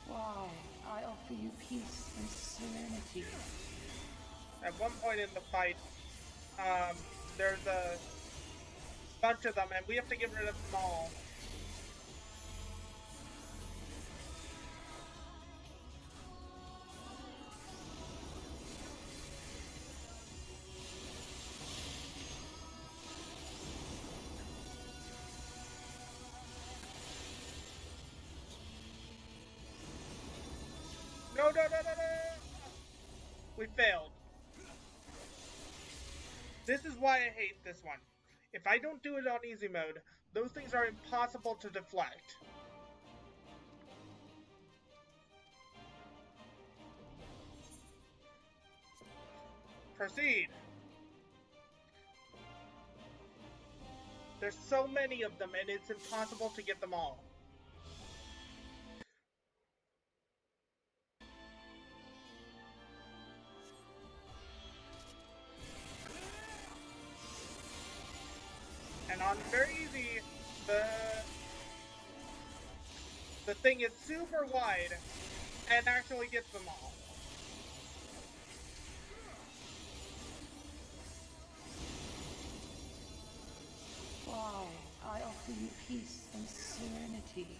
Why, I offer you peace and serenity. At one point in the fight, there's a bunch of them, and we have to get rid of them all. No! We failed. This is why I hate this one. If I don't do it on easy mode, those things are impossible to deflect. Proceed. There's so many of them, and it's impossible to get them all. And on very easy, the thing is super wide and actually gets them all. Why, I offer you peace and serenity.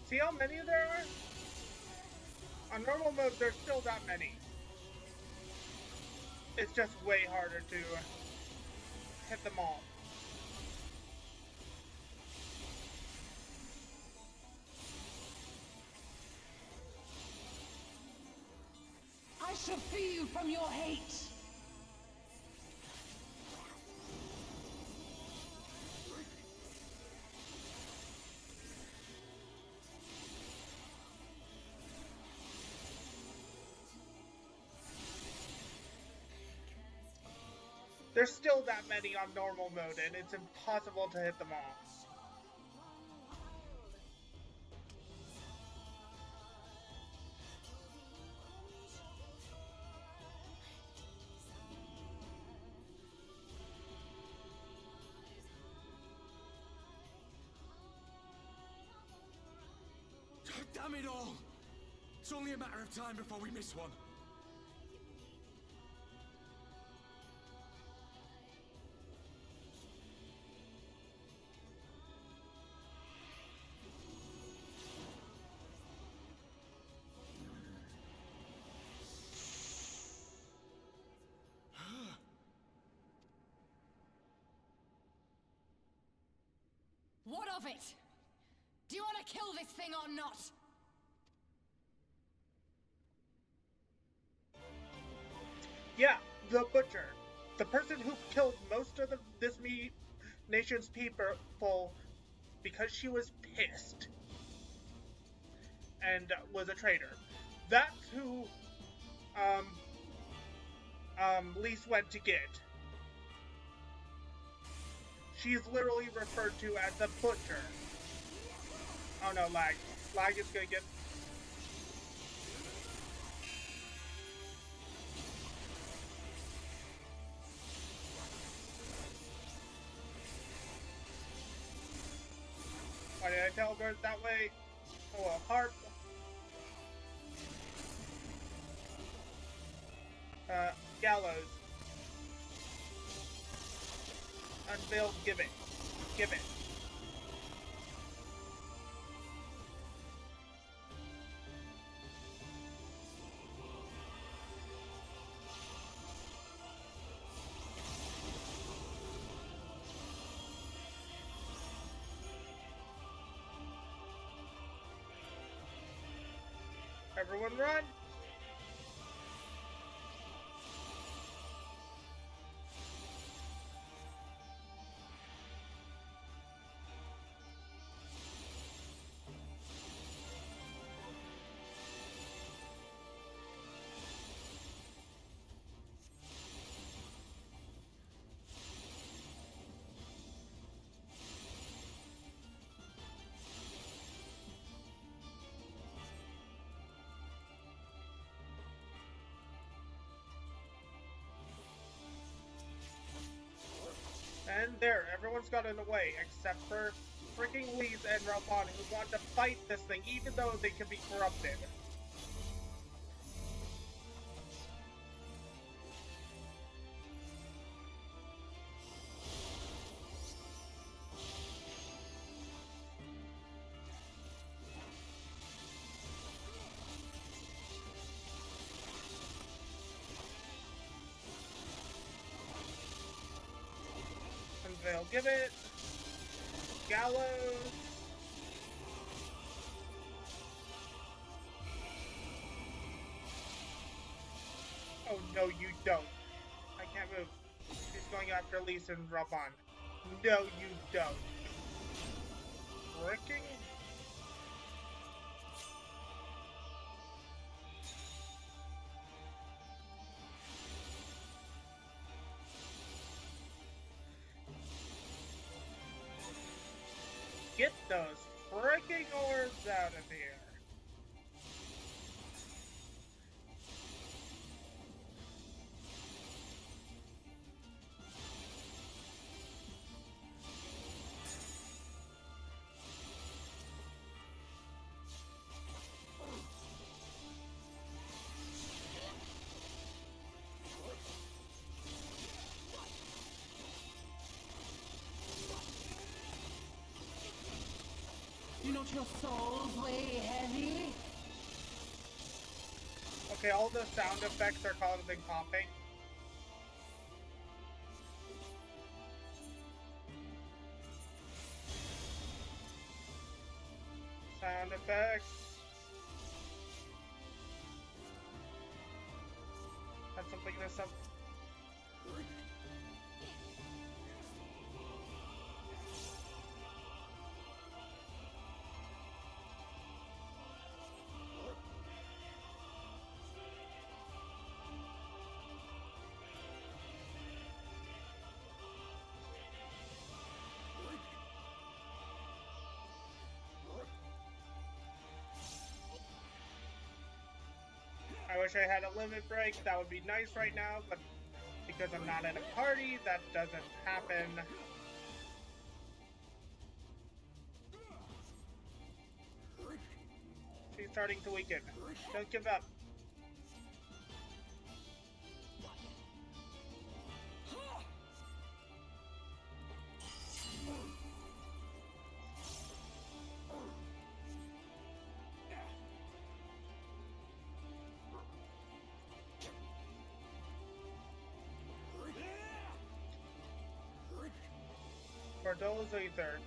See how many there are? On normal mode, there's still that many. It's just way harder to hit them all. I shall free you from your hate. There's still that many on normal mode, and it's impossible to hit them all. Damn it all! It's only a matter of time before we miss one. What of it? Do you want to kill this thing or not? Yeah, the Butcher. The person who killed most of this nation's people because she was pissed and was a traitor. That's who Lise went to get. She's literally referred to as the Butcher. Oh no, lag. Lag is gonna get... Why did I teleport that way? Oh well, harp. Gallows. Unveiled, give it. Give it. Everyone run! And there, everyone's gotten away, except for freaking Lise and Ralpon, who want to fight this thing, even though they can be corrupted. Unveil, give it. Gallows. Oh no, you don't. I can't move. She's going after Lise and Ralpon. No, you don't. Freaking... Get those freaking orbs out of here. Do not your souls weigh heavy? Okay, all the sound effects are causing popping. Sound effects. That's something that's up. wish I had a limit break. That would be nice right now, but because I'm not in a party, that doesn't happen. She's starting to weaken. Don't give up. Cordola's Aether.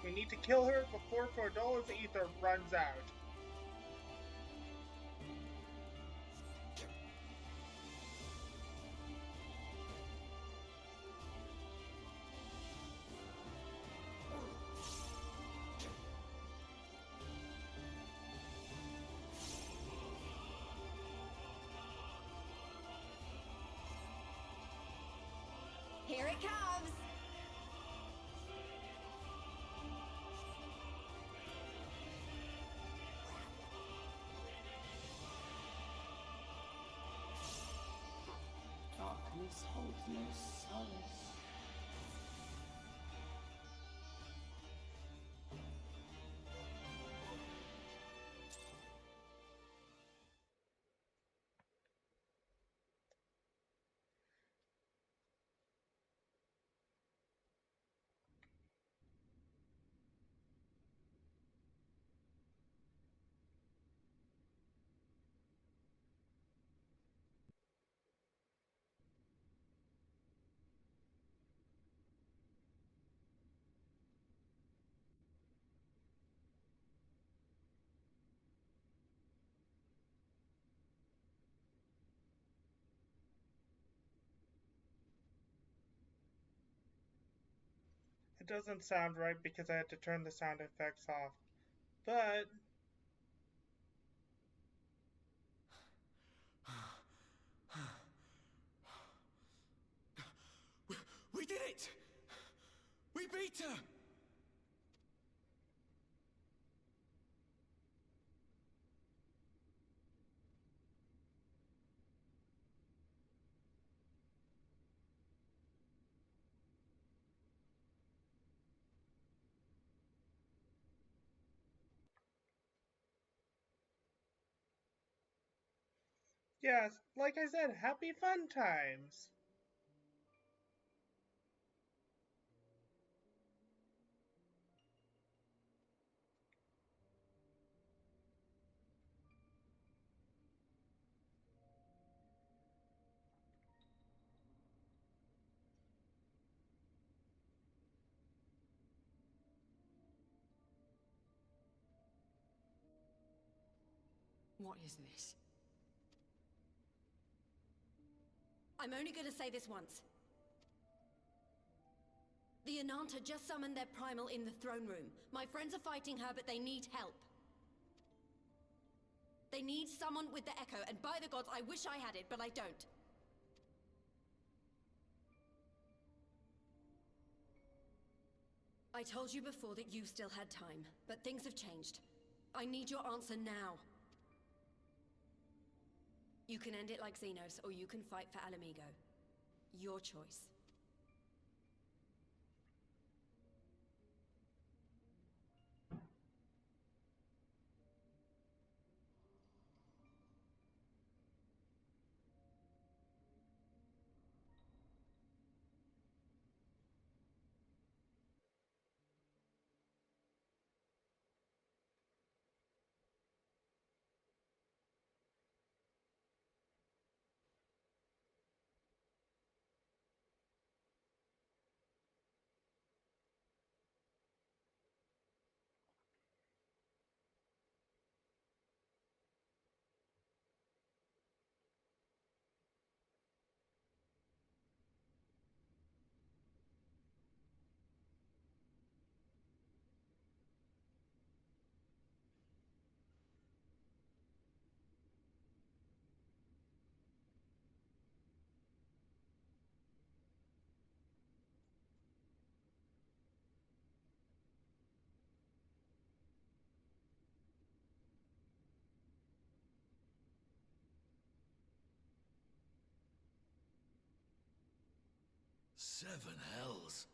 We need to kill her before Cordola's Aether runs out. Here it comes! Darkness holds no solace. It doesn't sound right because I had to turn the sound effects off. But We did it! We beat her! yes, like I said, happy fun times. What is this? I'm only gonna say this once. The Ananta just summoned their primal in the throne room. My friends are fighting her, but they need help. They need someone with the Echo, and by the gods, I wish I had it, but I don't. I told you before that you still had time, but things have changed. I need your answer now. You can end it like Xenos, or you can fight for Alamigo. Your choice. 7 hells.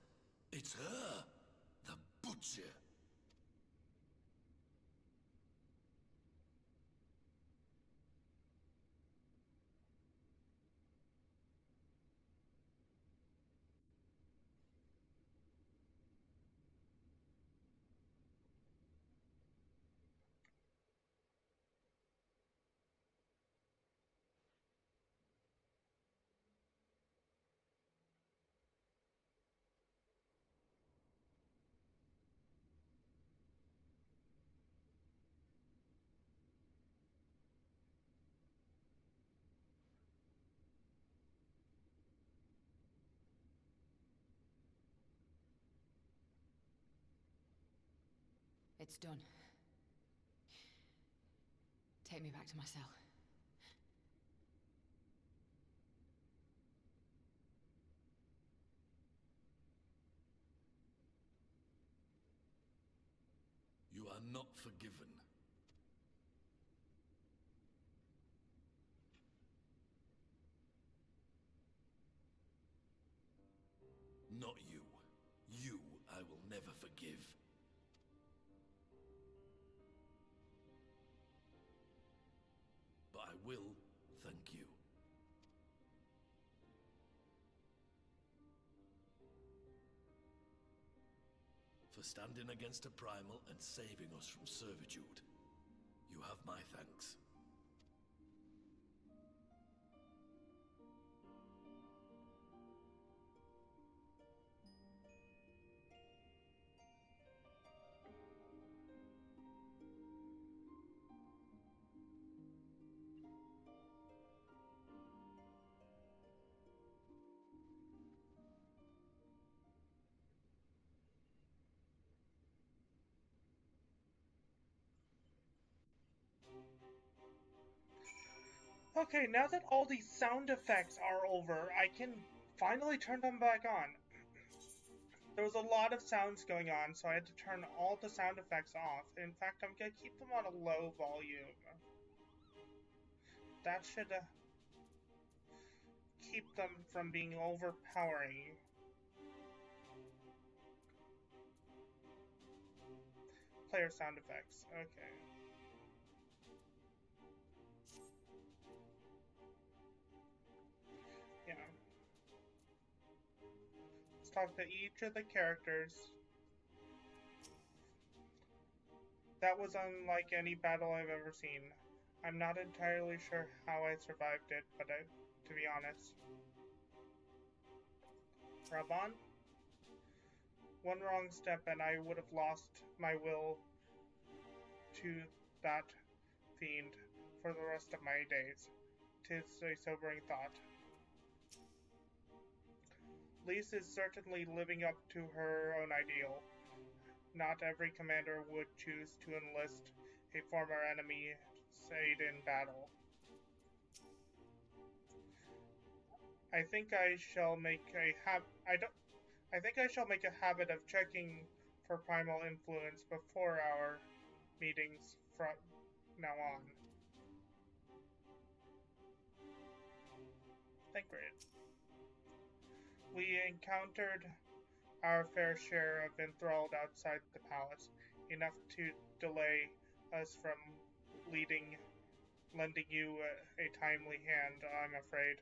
It's her, the Butcher. It's done. Take me back to my cell. You are not forgiven. Not you. You I will never forgive. But I will thank you. For standing against a primal and saving us from servitude. You have my thanks. Okay, now that all these sound effects are over, I can finally turn them back on. There was a lot of sounds going on, so I had to turn all the sound effects off. In fact, I'm gonna keep them on a low volume. That should keep them from being overpowering. Player sound effects, okay. Yeah. Let's talk to each of the characters. That was unlike any battle I've ever seen. I'm not entirely sure how I survived it, but to be honest. Raban? One wrong step and I would have lost my will to that fiend for the rest of my days. 'Tis a sobering thought. Lise is certainly living up to her own ideal. Not every commander would choose to enlist a former enemy's aid in battle. I think I shall make a habit of checking for primal influence before our meetings from now on. Thancred. We encountered our fair share of enthralled outside the palace, enough to delay us from lending you a timely hand, I'm afraid.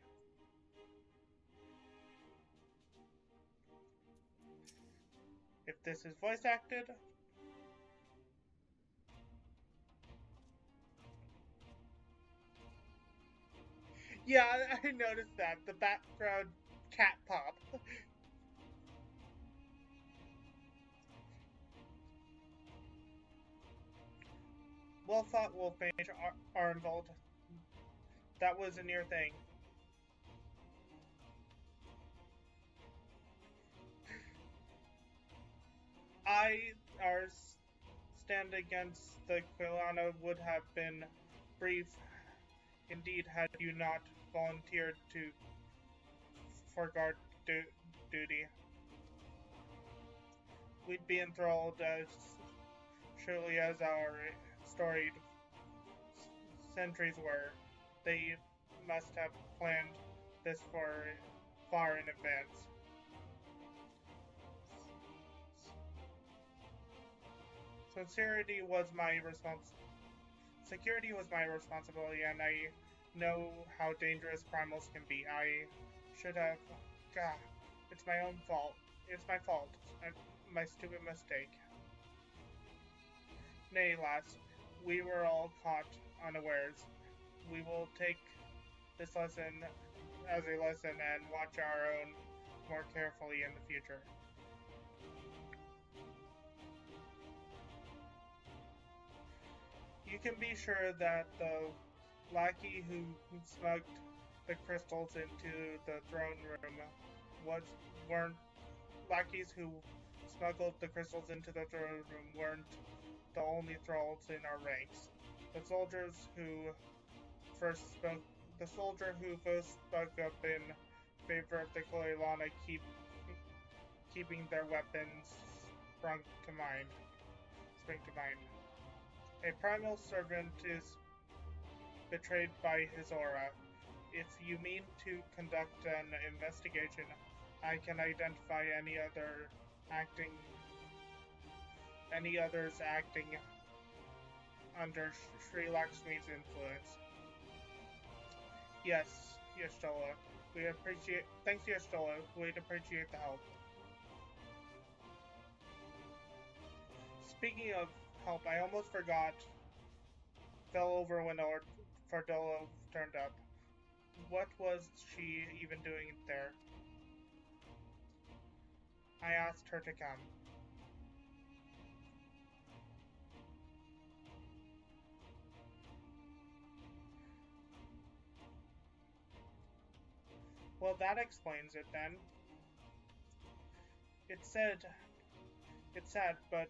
If this is voice acted, yeah, I noticed that. The background cat pop. Well thought, Wolf Mage Arnvold. That was a near thing. Our stand against the Quilana would have been brief indeed had you not volunteered for guard duty. We'd be enthralled as surely as our storied sentries were. They must have planned this far in advance. Security was my responsibility, and I know how dangerous primals can be. I should have. Gah, it's my own fault. It's my fault. My stupid mistake. Nay, lass, we were all caught unawares. We will take this lesson as a lesson and watch our own more carefully in the future. You can be sure that the lackey who smugged the crystals into the throne room weren't lackeys who smuggled the crystals into the throne room weren't the only thralls in our ranks. The soldier who first spoke up in favor of the Koilana keeping their weapons spring to mind. A primal servant is betrayed by his aura. If you mean to conduct an investigation, I can identify any others acting under Sri Lakshmi's influence. Yes, Y'shtola. Thanks, Y'shtola. We'd appreciate the help. Speaking of help, I almost fell over when Fardolo turned up. What was she even doing there? I asked her to come. Well, that explains it then. It's sad, but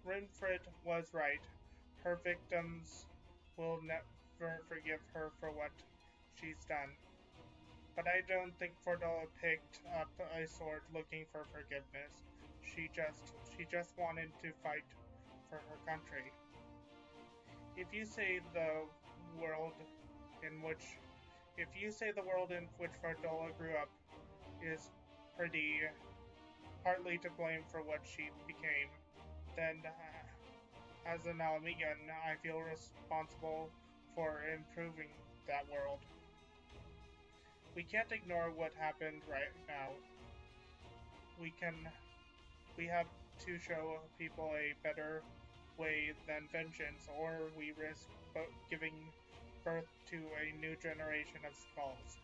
Rinfred was right. Her victims will never forgive her for what she's done. But I don't think Fardolo picked up a sword looking for forgiveness. She just wanted to fight for her country. If you say the world in which Fardolo grew up is partly to blame for what she became, then as an Alamigan, I feel responsible for improving that world. We can't ignore what happened right now. We have to show people a better way than vengeance, or we risk giving birth to a new generation of skulls.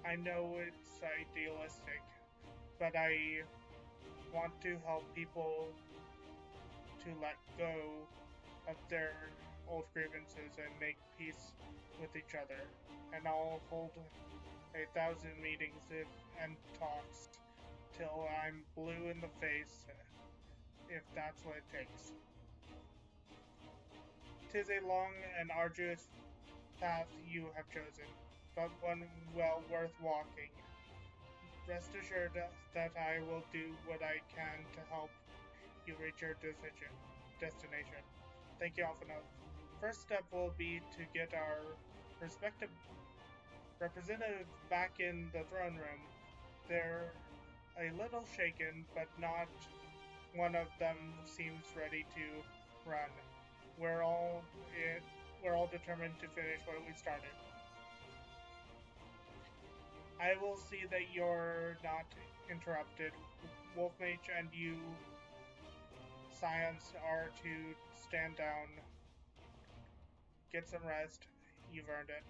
I know it's idealistic, but I want to help people to let go of their old grievances and make peace with each other. And I'll hold 1,000 meetings and talks till I'm blue in the face, if that's what it takes. 'Tis a long and arduous path you have chosen, but one well worth walking. Rest assured that I will do what I can to help you reach your destination. Thank you, Alphinaud. First step will be to get our respective representatives back in the throne room. They're a little shaken, but not one of them seems ready to run. We're all determined to finish what we started. I will see that you're not interrupted. Wolfmage and you, Scions, are to stand down. Get some rest. You've earned it.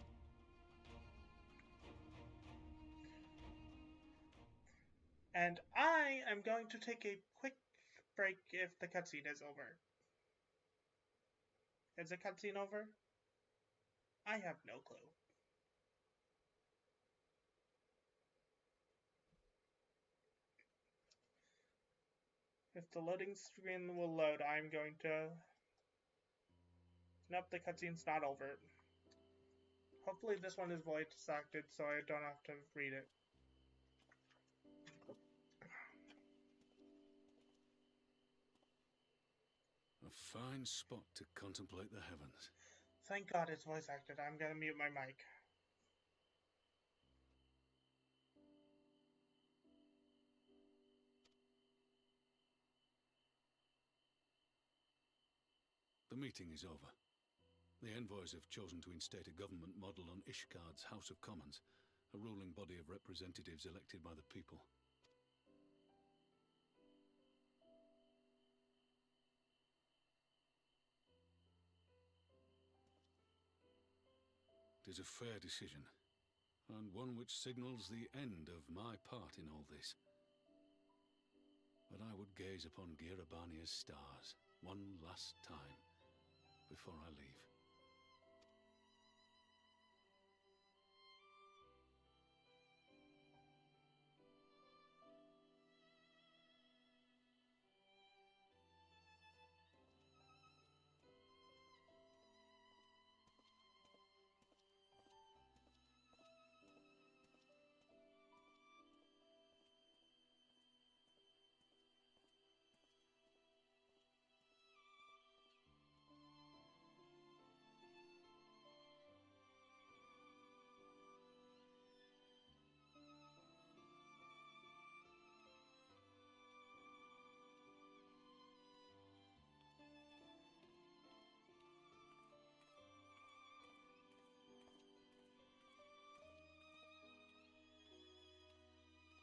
And I am going to take a quick break if the cutscene is over. Is the cutscene over? I have no clue. If the loading screen will load, I'm going to... Nope, the cutscene's not over. Hopefully this one is voice acted so I don't have to read it. A fine spot to contemplate the heavens. Thank God it's voice acted. I'm gonna mute my mic. The meeting is over. The envoys have chosen to instate a government model on Ishgard's House of Commons, a ruling body of representatives elected by the people. It is a fair decision, and one which signals the end of my part in all this. But I would gaze upon Girabania's stars one last time before I leave.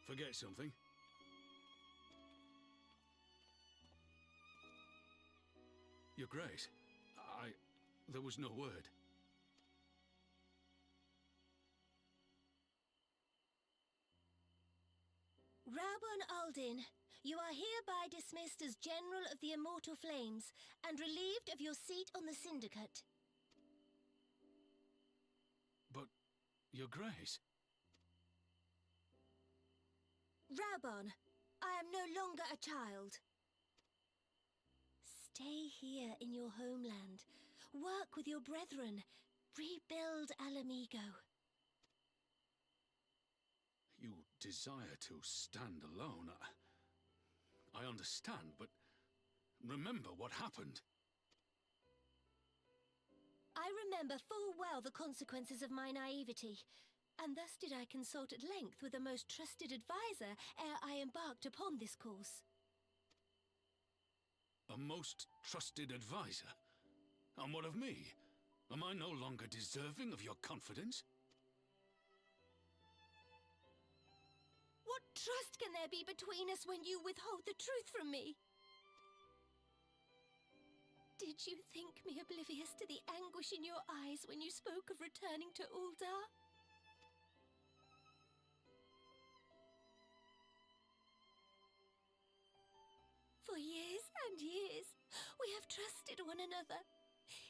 Forget something? Your Grace, there was no word. Raubon Aldin, you are hereby dismissed as General of the Immortal Flames and relieved of your seat on the Syndicate. But, Your Grace... Raubon, I am no longer a child. Stay here in your homeland. Work with your brethren. Rebuild Alamigo. You desire to stand alone. I understand, but remember what happened. I remember full well the consequences of my naivety, and thus did I consult at length with a most trusted advisor ere I embarked upon this course. A most trusted advisor? And what of me? Am I no longer deserving of your confidence? What trust can there be between us when you withhold the truth from me? Did you think me oblivious to the anguish in your eyes when you spoke of returning to Uldar? For years and years, we have trusted one another.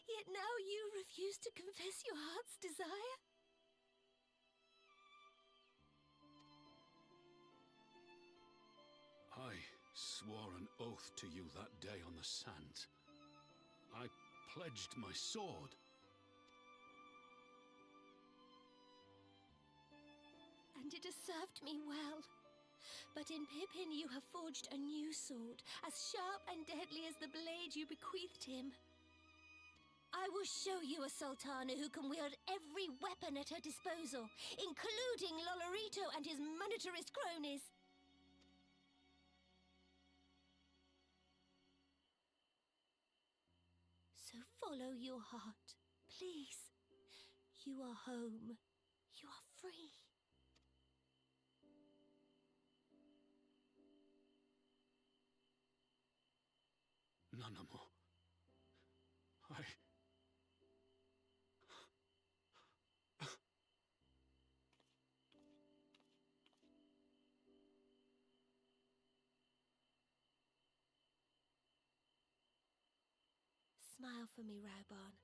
Yet now you refuse to confess your heart's desire? I swore an oath to you that day on the sands. I pledged my sword. And it has served me well. But in Pippin you have forged a new sword, as sharp and deadly as the blade you bequeathed him. I will show you a Sultana who can wield every weapon at her disposal, including Lolorito and his monetarist cronies. So follow your heart, please. You are home. You are free. Nanamo. Smile for me, Raubon.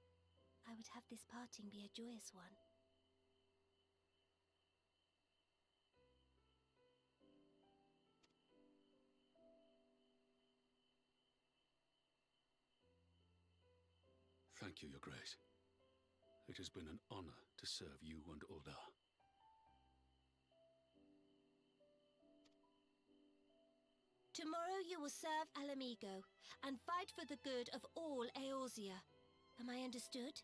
I would have this parting be a joyous one. Thank you, Your Grace. It has been an honor to serve you and Uldar. Tomorrow you will serve Alamigo and fight for the good of all Eorzea. Am I understood?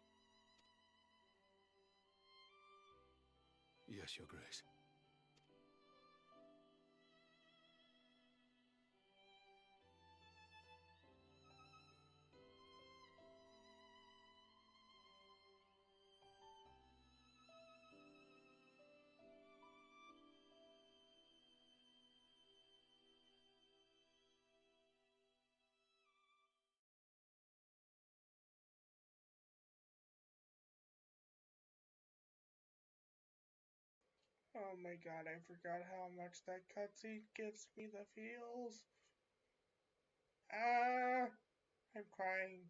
Yes, Your Grace. Oh my god, I forgot how much that cutscene gives me the feels. Ah, I'm crying.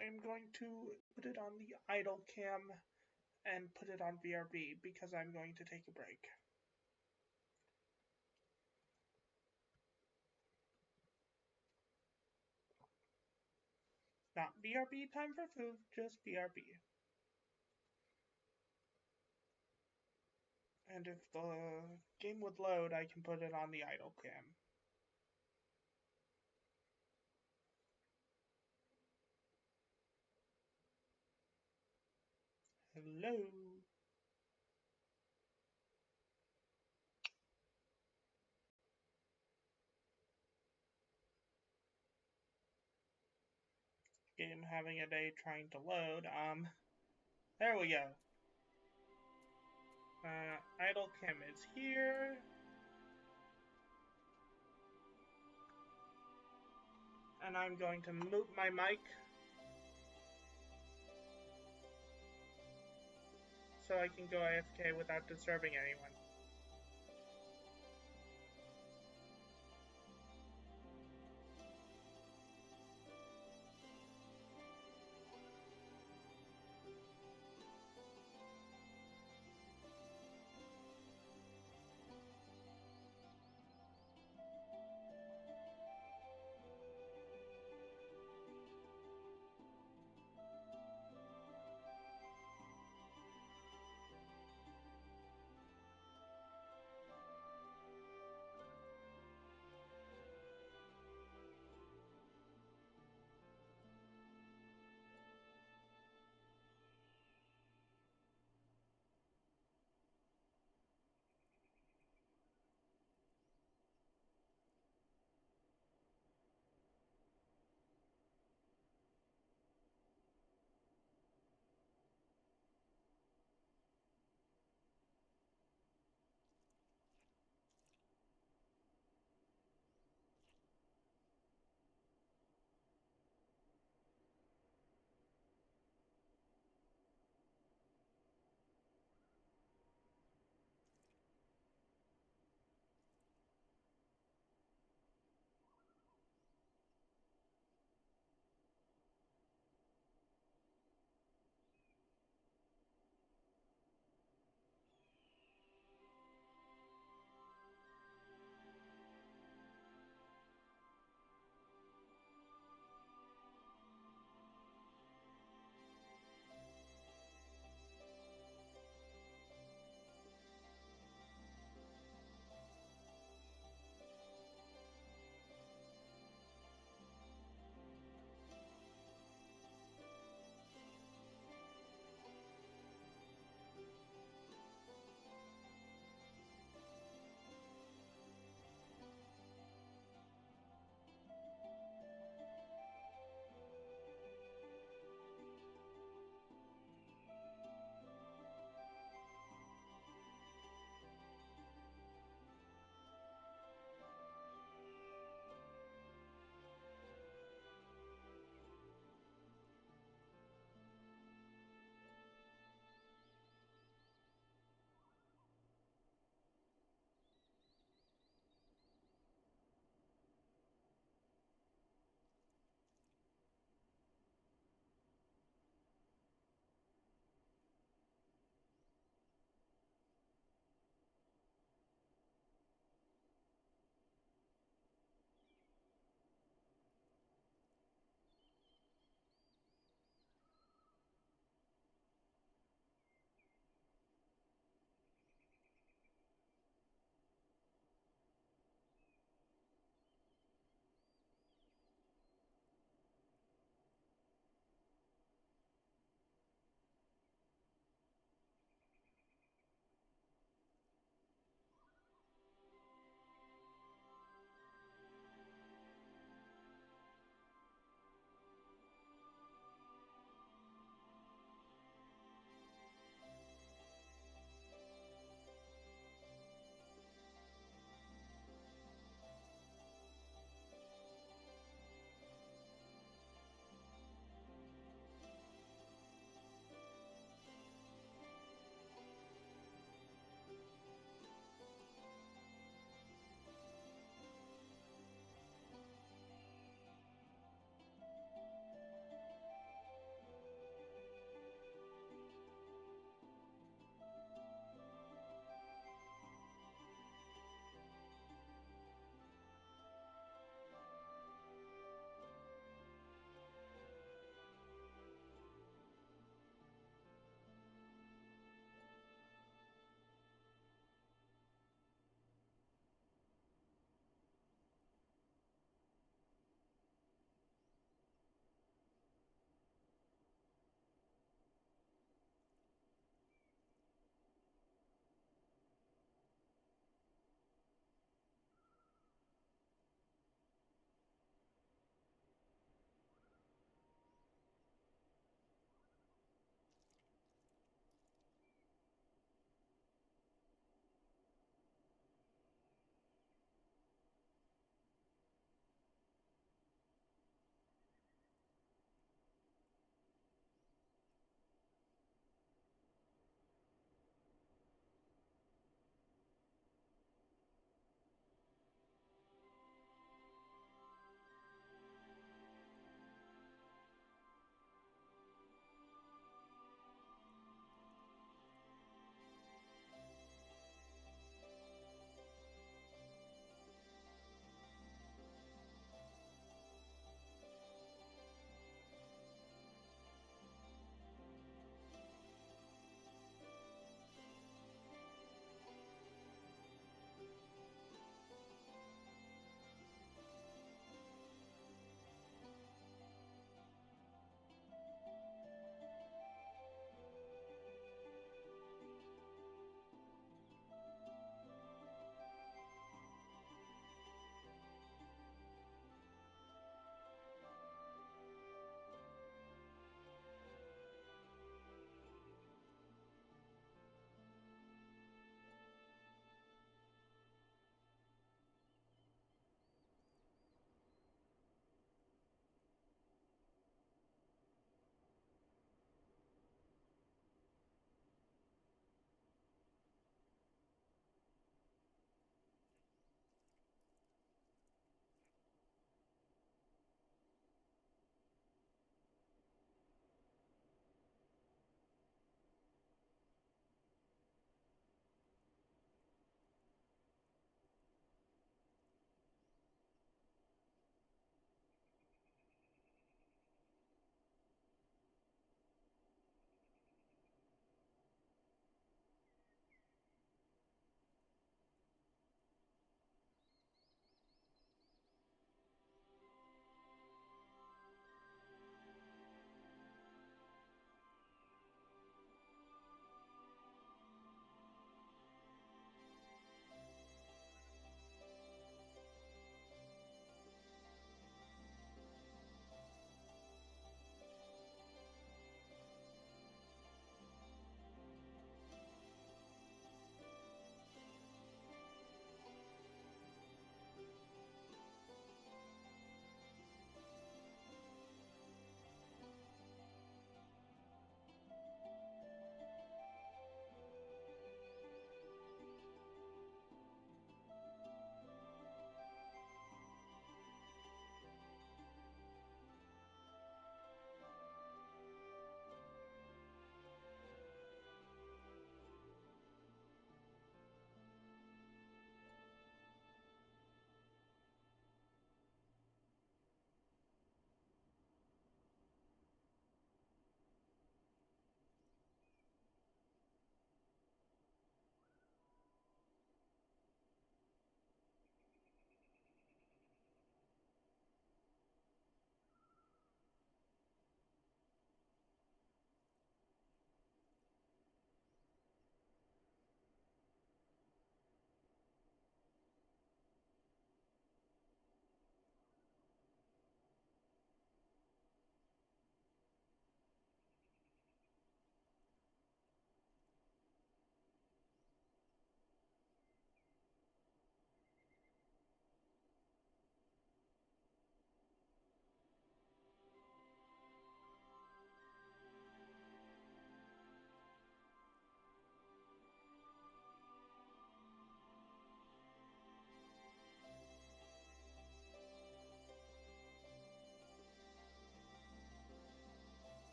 I'm going to put it on the idle cam and put it on VRB because I'm going to take a break. Not BRB time for food, just BRB. And if the game would load, I can put it on the idle cam. Hello? Game having a day trying to load. There we go. Idle cam is here. And I'm going to mute my mic so I can go AFK without disturbing anyone.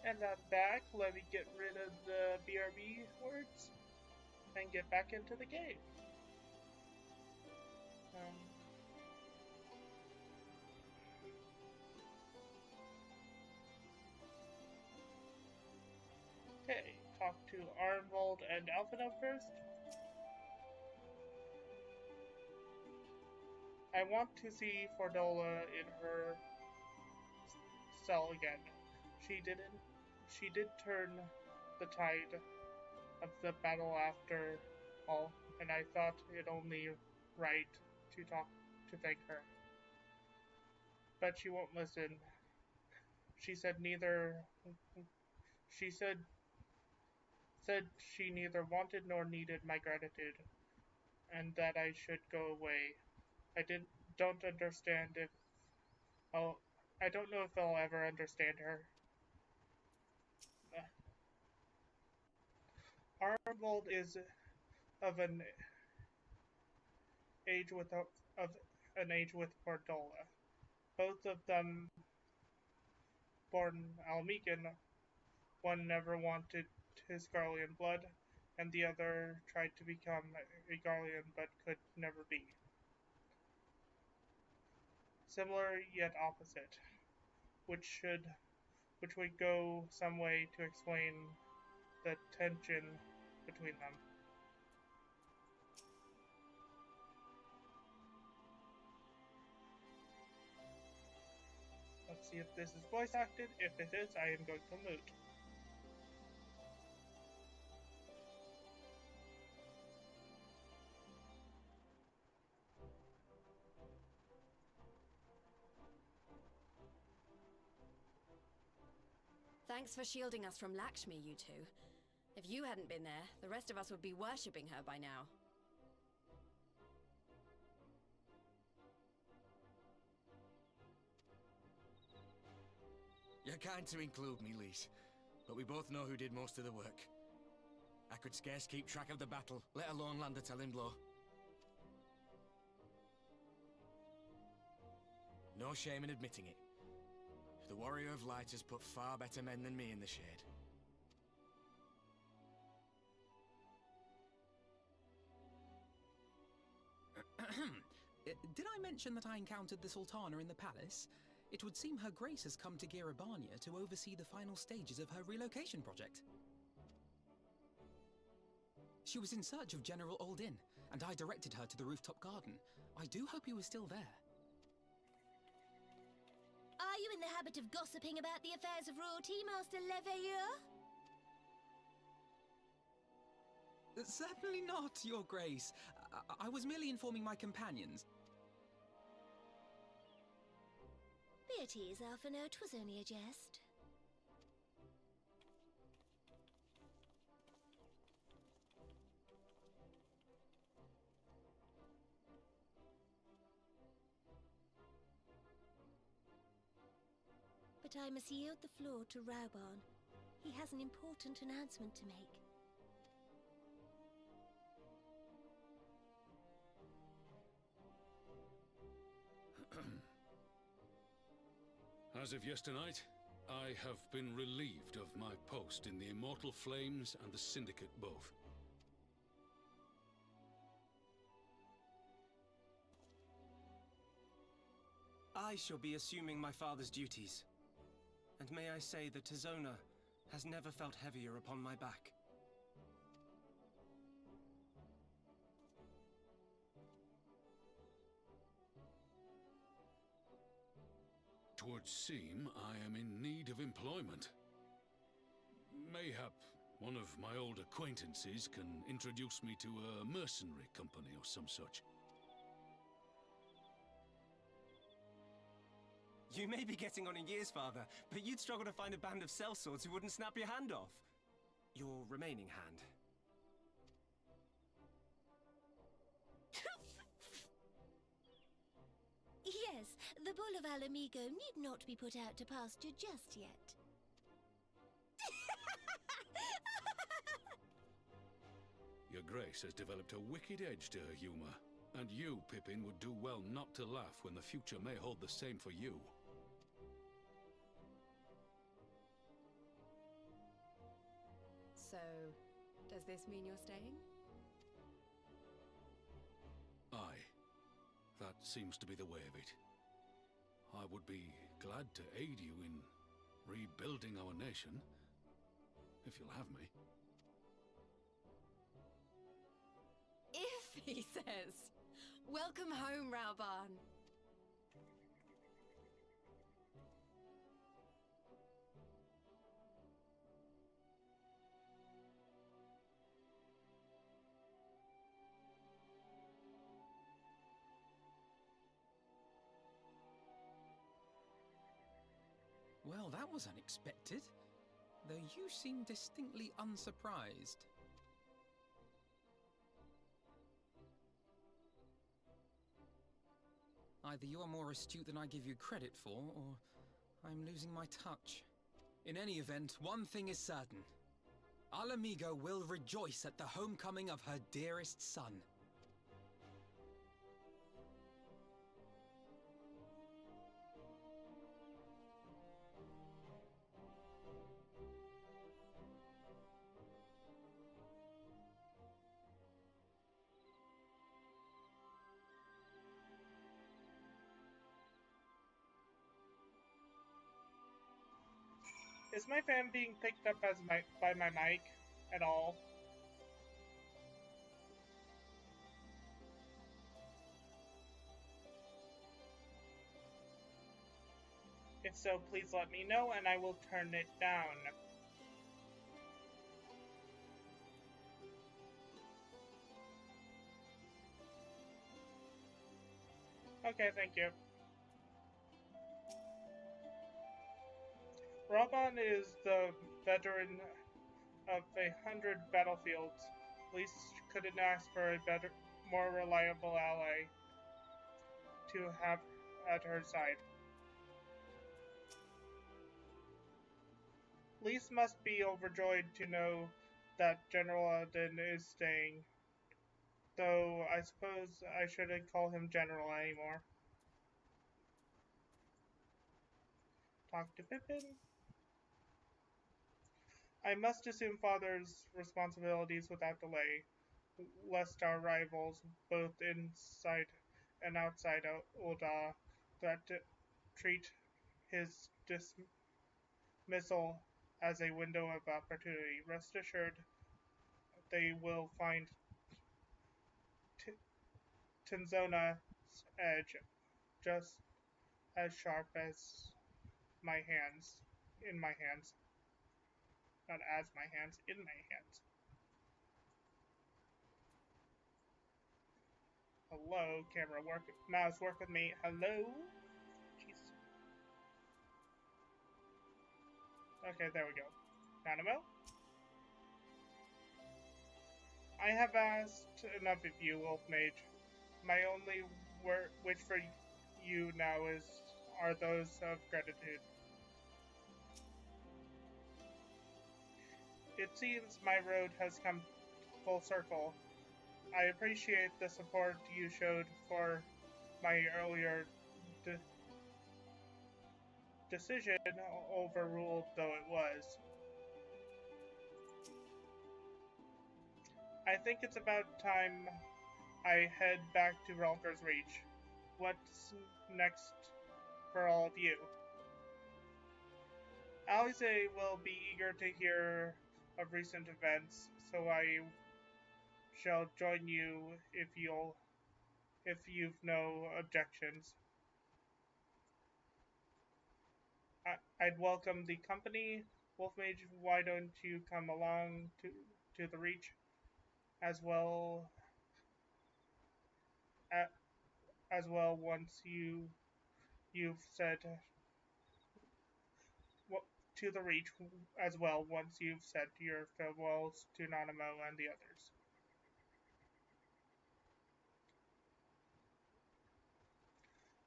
And I'm back. Let me get rid of the BRB words and get back into the game. Okay, talk to Arnvold and Alphinaud first. I want to see Fordola in her cell again. She did turn the tide of the battle after all, and I thought it only right to thank her. But she won't listen. She said she neither wanted nor needed my gratitude, and that I should go away. Don't understand if I don't know if I'll ever understand her. Arnold is of an age with Fordola. Both of them born Almegan. One never wanted his Garlean blood, and the other tried to become a Garlean but could never be. Similar yet opposite, which would go some way to explain the tension between them. Let's see if this is voice acted. If it is, I am going to mute. Thanks for shielding us from Lakshmi, you two. If you hadn't been there, the rest of us would be worshipping her by now. You're kind to include me, Lise, but we both know who did most of the work. I could scarce keep track of the battle, let alone land a telling blow. No shame in admitting it. The Warrior of Light has put far better men than me in the shade. Did I mention that I encountered the Sultana in the palace? It would seem Her Grace has come to Girabania to oversee the final stages of her relocation project. She was in search of General Oldin, and I directed her to the rooftop garden. I do hope he was still there. Are you in the habit of gossiping about the affairs of royalty, Master Leveilleur? Certainly not, Your Grace. I was merely informing my companions. Be at ease, Alphinaud. 'Twas only a jest. But I must yield the floor to Raubarn. He has an important announcement to make. As of yesternight, I have been relieved of my post in the Immortal Flames and the Syndicate both. I shall be assuming my father's duties. And may I say that Tizona has never felt heavier upon my back. Twould seem I am in need of employment. Mayhap one of my old acquaintances can introduce me to a mercenary company or some such. You may be getting on in years, Father, but you'd struggle to find a band of sellswords who wouldn't snap your hand off. Your remaining hand. Yes, the bull of Alamigo need not be put out to pasture just yet. Your Grace has developed a wicked edge to her humor, and you, Pippin, would do well not to laugh when the future may hold the same for you. So, does this mean you're staying? Aye. That seems to be the way of it. I would be glad to aid you in rebuilding our nation, if you'll have me. If, he says. Welcome home, Rauban. Well, that was unexpected, though you seem distinctly unsurprised. Either you are more astute than I give you credit for, or I'm losing my touch. In any event, one thing is certain. Alamigo will rejoice at the homecoming of her dearest son. Is my fan being picked up as by my mic at all? If so, please let me know and I will turn it down. Okay, thank you. Rauban is the veteran of 100 battlefields. Lise couldn't ask for a better, more reliable ally to have at her side. Lise must be overjoyed to know that General Alden is staying, though I suppose I shouldn't call him General anymore. Talk to Pippin. I must assume Father's responsibilities without delay, lest our rivals, both inside and outside Ul'dah, treat his dismissal as a window of opportunity. Rest assured, they will find Tinzona's edge just as sharp as my hands, in my hands. Not as my hands, in my hands. Hello, camera, mouse, work with me. Hello? Jeez. Okay, there we go. Nanimo? I have asked enough of you, Wolf Mage. My only wish for you now are those of gratitude. It seems my road has come full circle. I appreciate the support you showed for my earlier decision, overruled though it was. I think it's about time I head back to Ralker's Reach. What's next for all of you? Alize will be eager to hear of recent events, so I shall join you if you've no objections. I'd welcome the company. Wolfmage, why don't you come along to the Reach as well once you've said to the Reach as well once you've said your farewells to Nanamo and the others.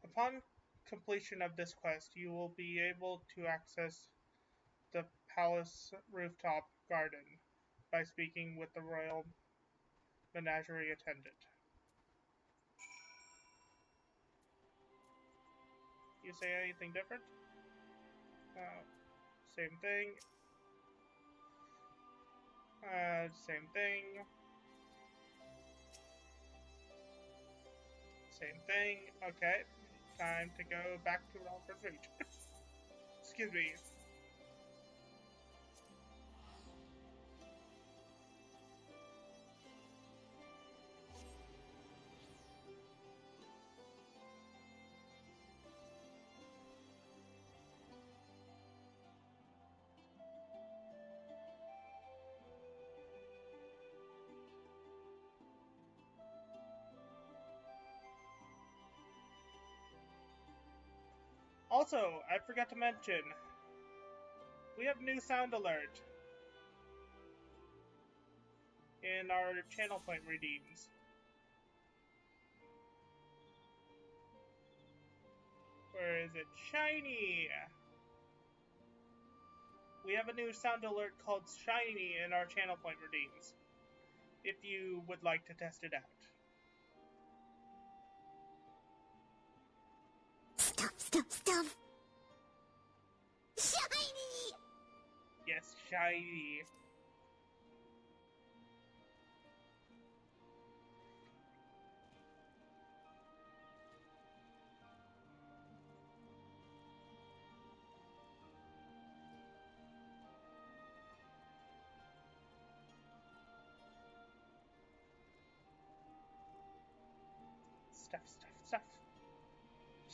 Upon completion of this quest, you will be able to access the palace rooftop garden by speaking with the royal menagerie attendant. You say anything different? Same thing. Same thing. Same thing. Okay. Time to go back to Alfred's Reach. Excuse me. Also, I forgot to mention, we have new sound alert in our channel point redeems. Where is it? Shiny! We have a new sound alert called Shiny in our channel point redeems, if you would like to test it out. Stuff! Shiny! Yes, shiny. Stuff.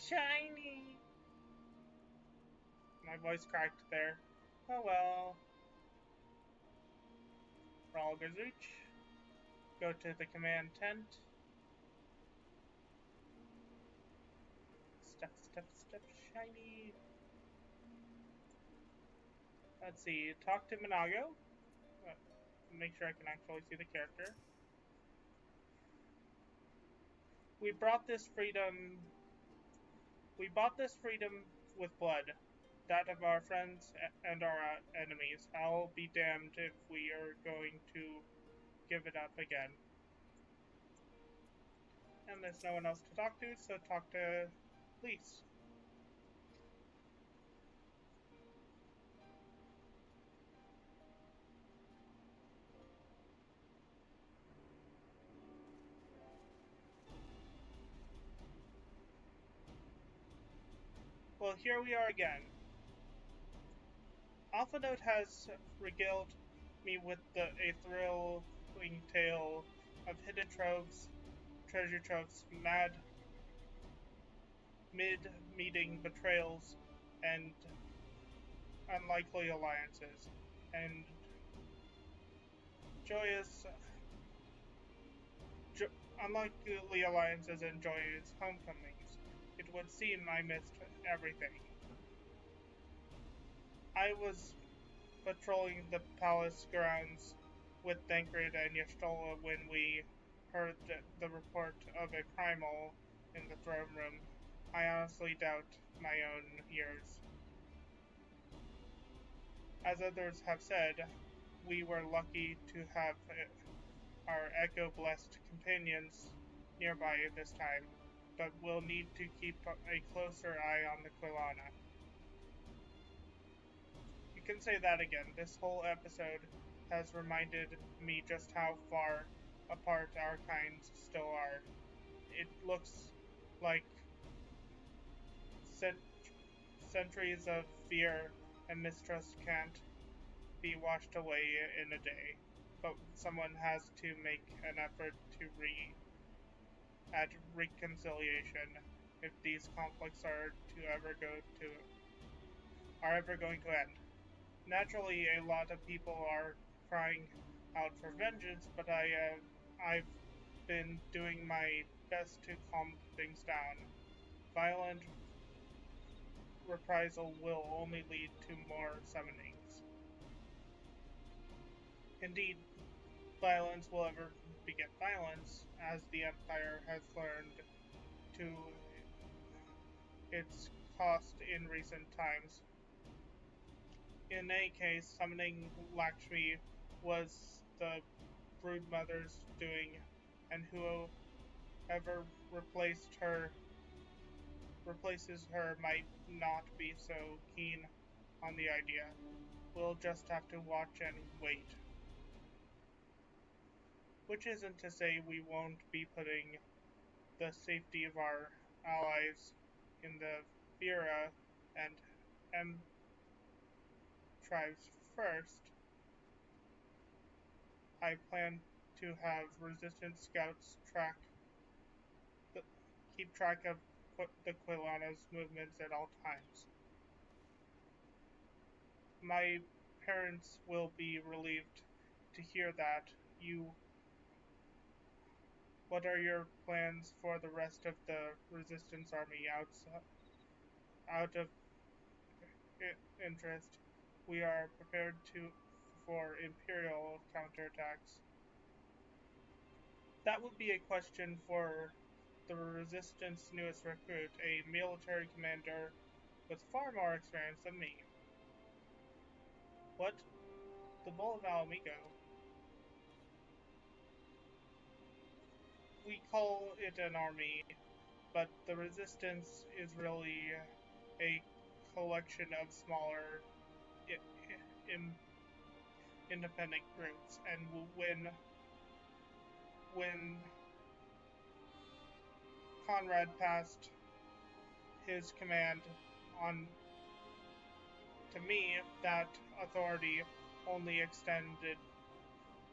Shiny! My voice cracked there. Oh well. Ralger's Reach. Go to the command tent. Stuff, shiny. Let's see, talk to Minago. Make sure I can actually see the character. We bought this freedom with blood, that of our friends and our enemies. I'll be damned if we are going to give it up again. And there's no one else to talk to, so talk to Lise. Well, here we are again. Alpha Note has regaled me with a thrilling tale of hidden troves, treasure troves, mid-meeting betrayals, and unlikely alliances, and unlikely alliances and joyous homecomings. It would seem I missed everything. I was patrolling the palace grounds with Thancred and Y'shtola when we heard the report of a primal in the throne room. I honestly doubt my own ears. As others have said, we were lucky to have our echo-blessed companions nearby this time, but we'll need to keep a closer eye on the Quilana. You can say that again. This whole episode has reminded me just how far apart our kinds still are. It looks like centuries of fear and mistrust can't be washed away in a day, but someone has to make an effort to at reconciliation if these conflicts are ever going to end. Naturally, a lot of people are crying out for vengeance, but I've been doing my best to calm things down. Violent reprisal will only lead to more summonings. Indeed, violence will ever beget violence, as the Empire has learned to its cost in recent times. In any case, summoning Lakshmi was the Broodmother's doing, and whoever replaces her might not be so keen on the idea. We'll just have to watch and wait. which isn't to say we won't be putting the safety of our allies in the Vera and M tribes first. I plan to have resistance scouts keep track of the Quilana's movements at all times. My parents will be relieved to hear that. What are your plans for the rest of the resistance army out of interest? We are prepared for Imperial counterattacks. That would be a question for the Resistance newest recruit, a military commander with far more experience than me. What? The Bull of Alamigo. We call it an army, but the Resistance is really a collection of smaller independent groups, and when Conrad passed his command on to me, that authority only extended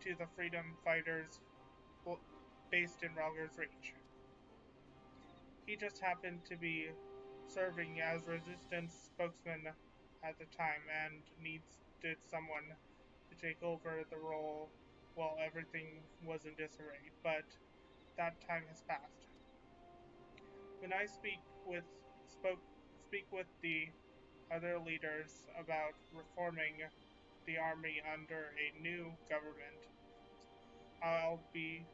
to the freedom fighters based in Rogger's Reach. He just happened to be serving as Resistance spokesman at the time and needed someone to take over the role while everything was in disarray, but that time has passed. When I speak with the other leaders about reforming the army under a new government, I'll be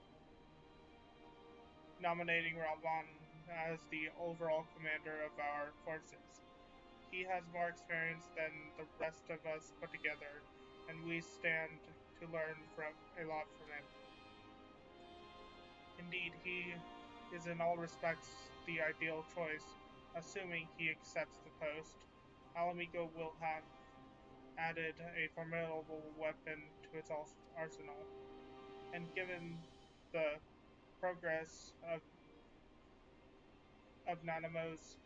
nominating Raban as the overall commander of our forces. He has more experience than the rest of us put together, and we stand to learn a lot from him. Indeed, he is in all respects the ideal choice, assuming he accepts the post. Alamigo will have added a formidable weapon to its arsenal, and given the progress of Nanamo's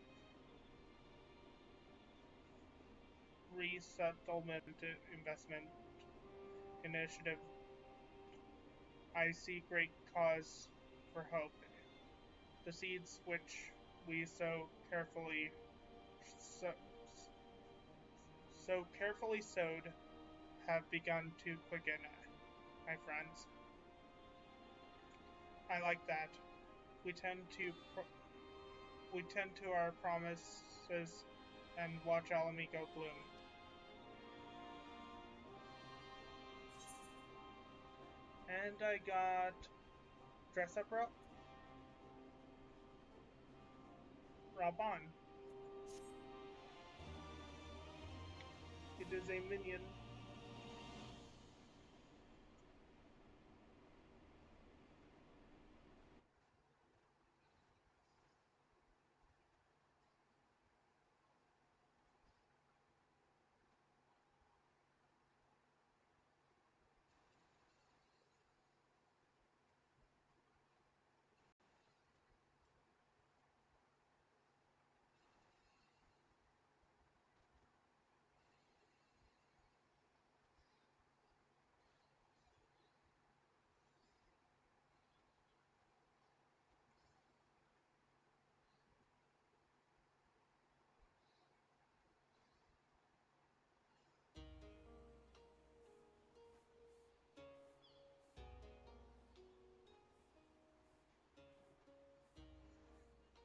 resettlement investment initiative, I see great cause for hope. The seeds which we so carefully sowed have begun to quicken, my friends. I like that. We tend to our promises and watch Alamigo bloom. And I got dress up Raban. It is a minion.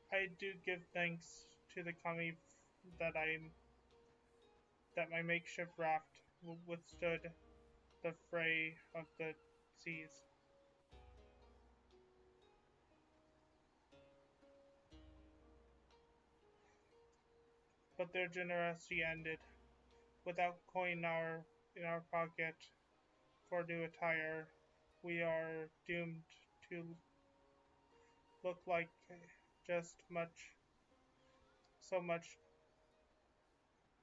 I do give thanks to the kami that my makeshift raft withstood the fray of the seas. But their generosity ended. Without coin in our pocket for new attire, we are doomed to look like so much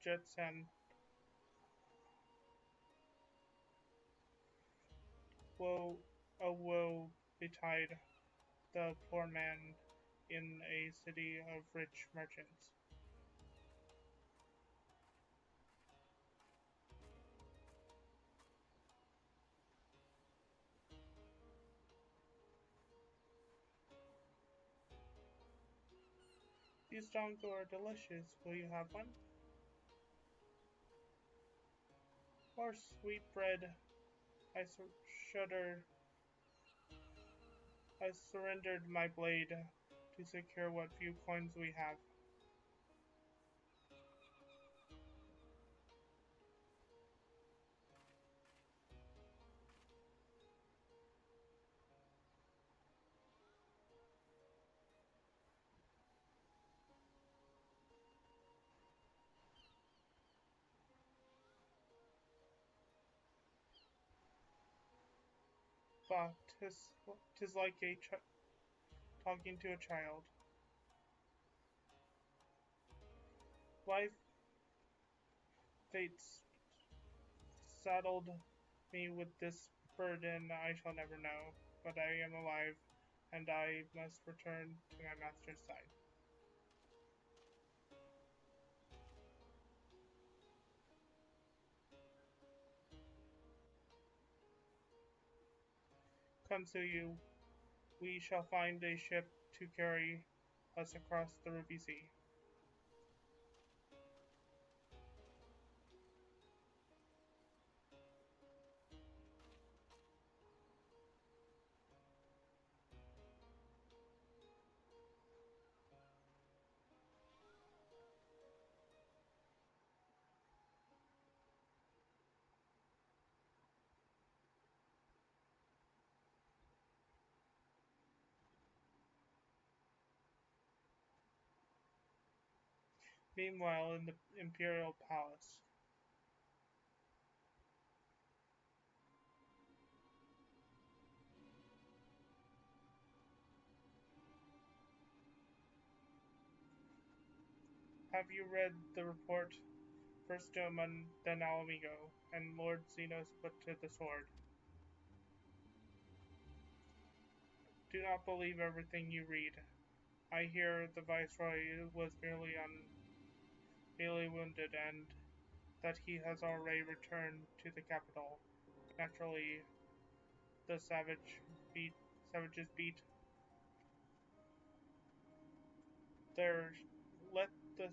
Jetsen. Woe A woe betide the poor man in a city of rich merchants. These dongo are delicious. Will you have one? More sweet bread. I shudder. I surrendered my blade to secure what few coins we have. But 'tis like talking to a child. Why fate's saddled me with this burden I shall never know, but I am alive, and I must return to my master's side. Come to you, we shall find a ship to carry us across the Ruby Sea. Meanwhile, in the Imperial Palace, have you read the report? First Doman, then Alamigo, and Lord Zenos put to the sword. Do not believe everything you read. I hear the Viceroy was merely wounded, and that he has already returned to the capital. Naturally, the savages beat their let the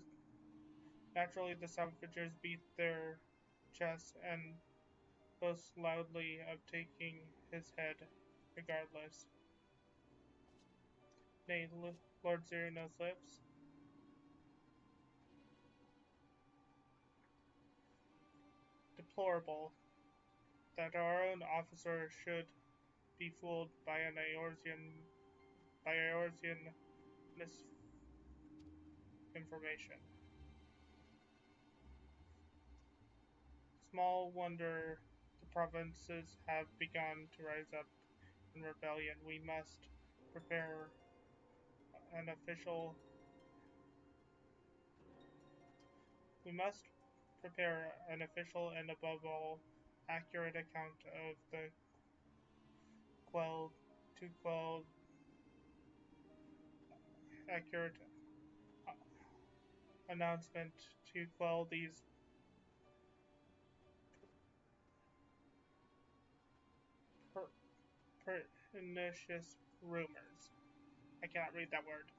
naturally the savages beat their chests and boast loudly of taking his head, regardless. Nay, Lord Xerinos lives. Deplorable that our own officer should be fooled by an Eorzean misinformation. Small wonder the provinces have begun to rise up in rebellion. We must prepare an official and above all accurate account of the quell accurate announcement to quell these pernicious rumors. I cannot read that word.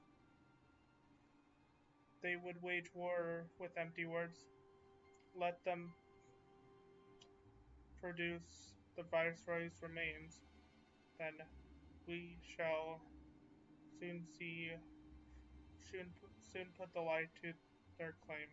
They would wage war with empty words. Let them produce the Viceroy's remains. Then we shall soon put the light to their claim.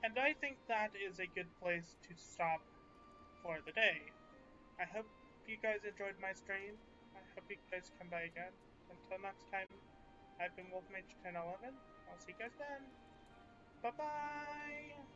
And I think that is a good place to stop for the day. I hope you guys enjoyed my stream. I hope you guys come by again. Until next time, I've been Wolfmage 1011. I'll see you guys then. Bye-bye!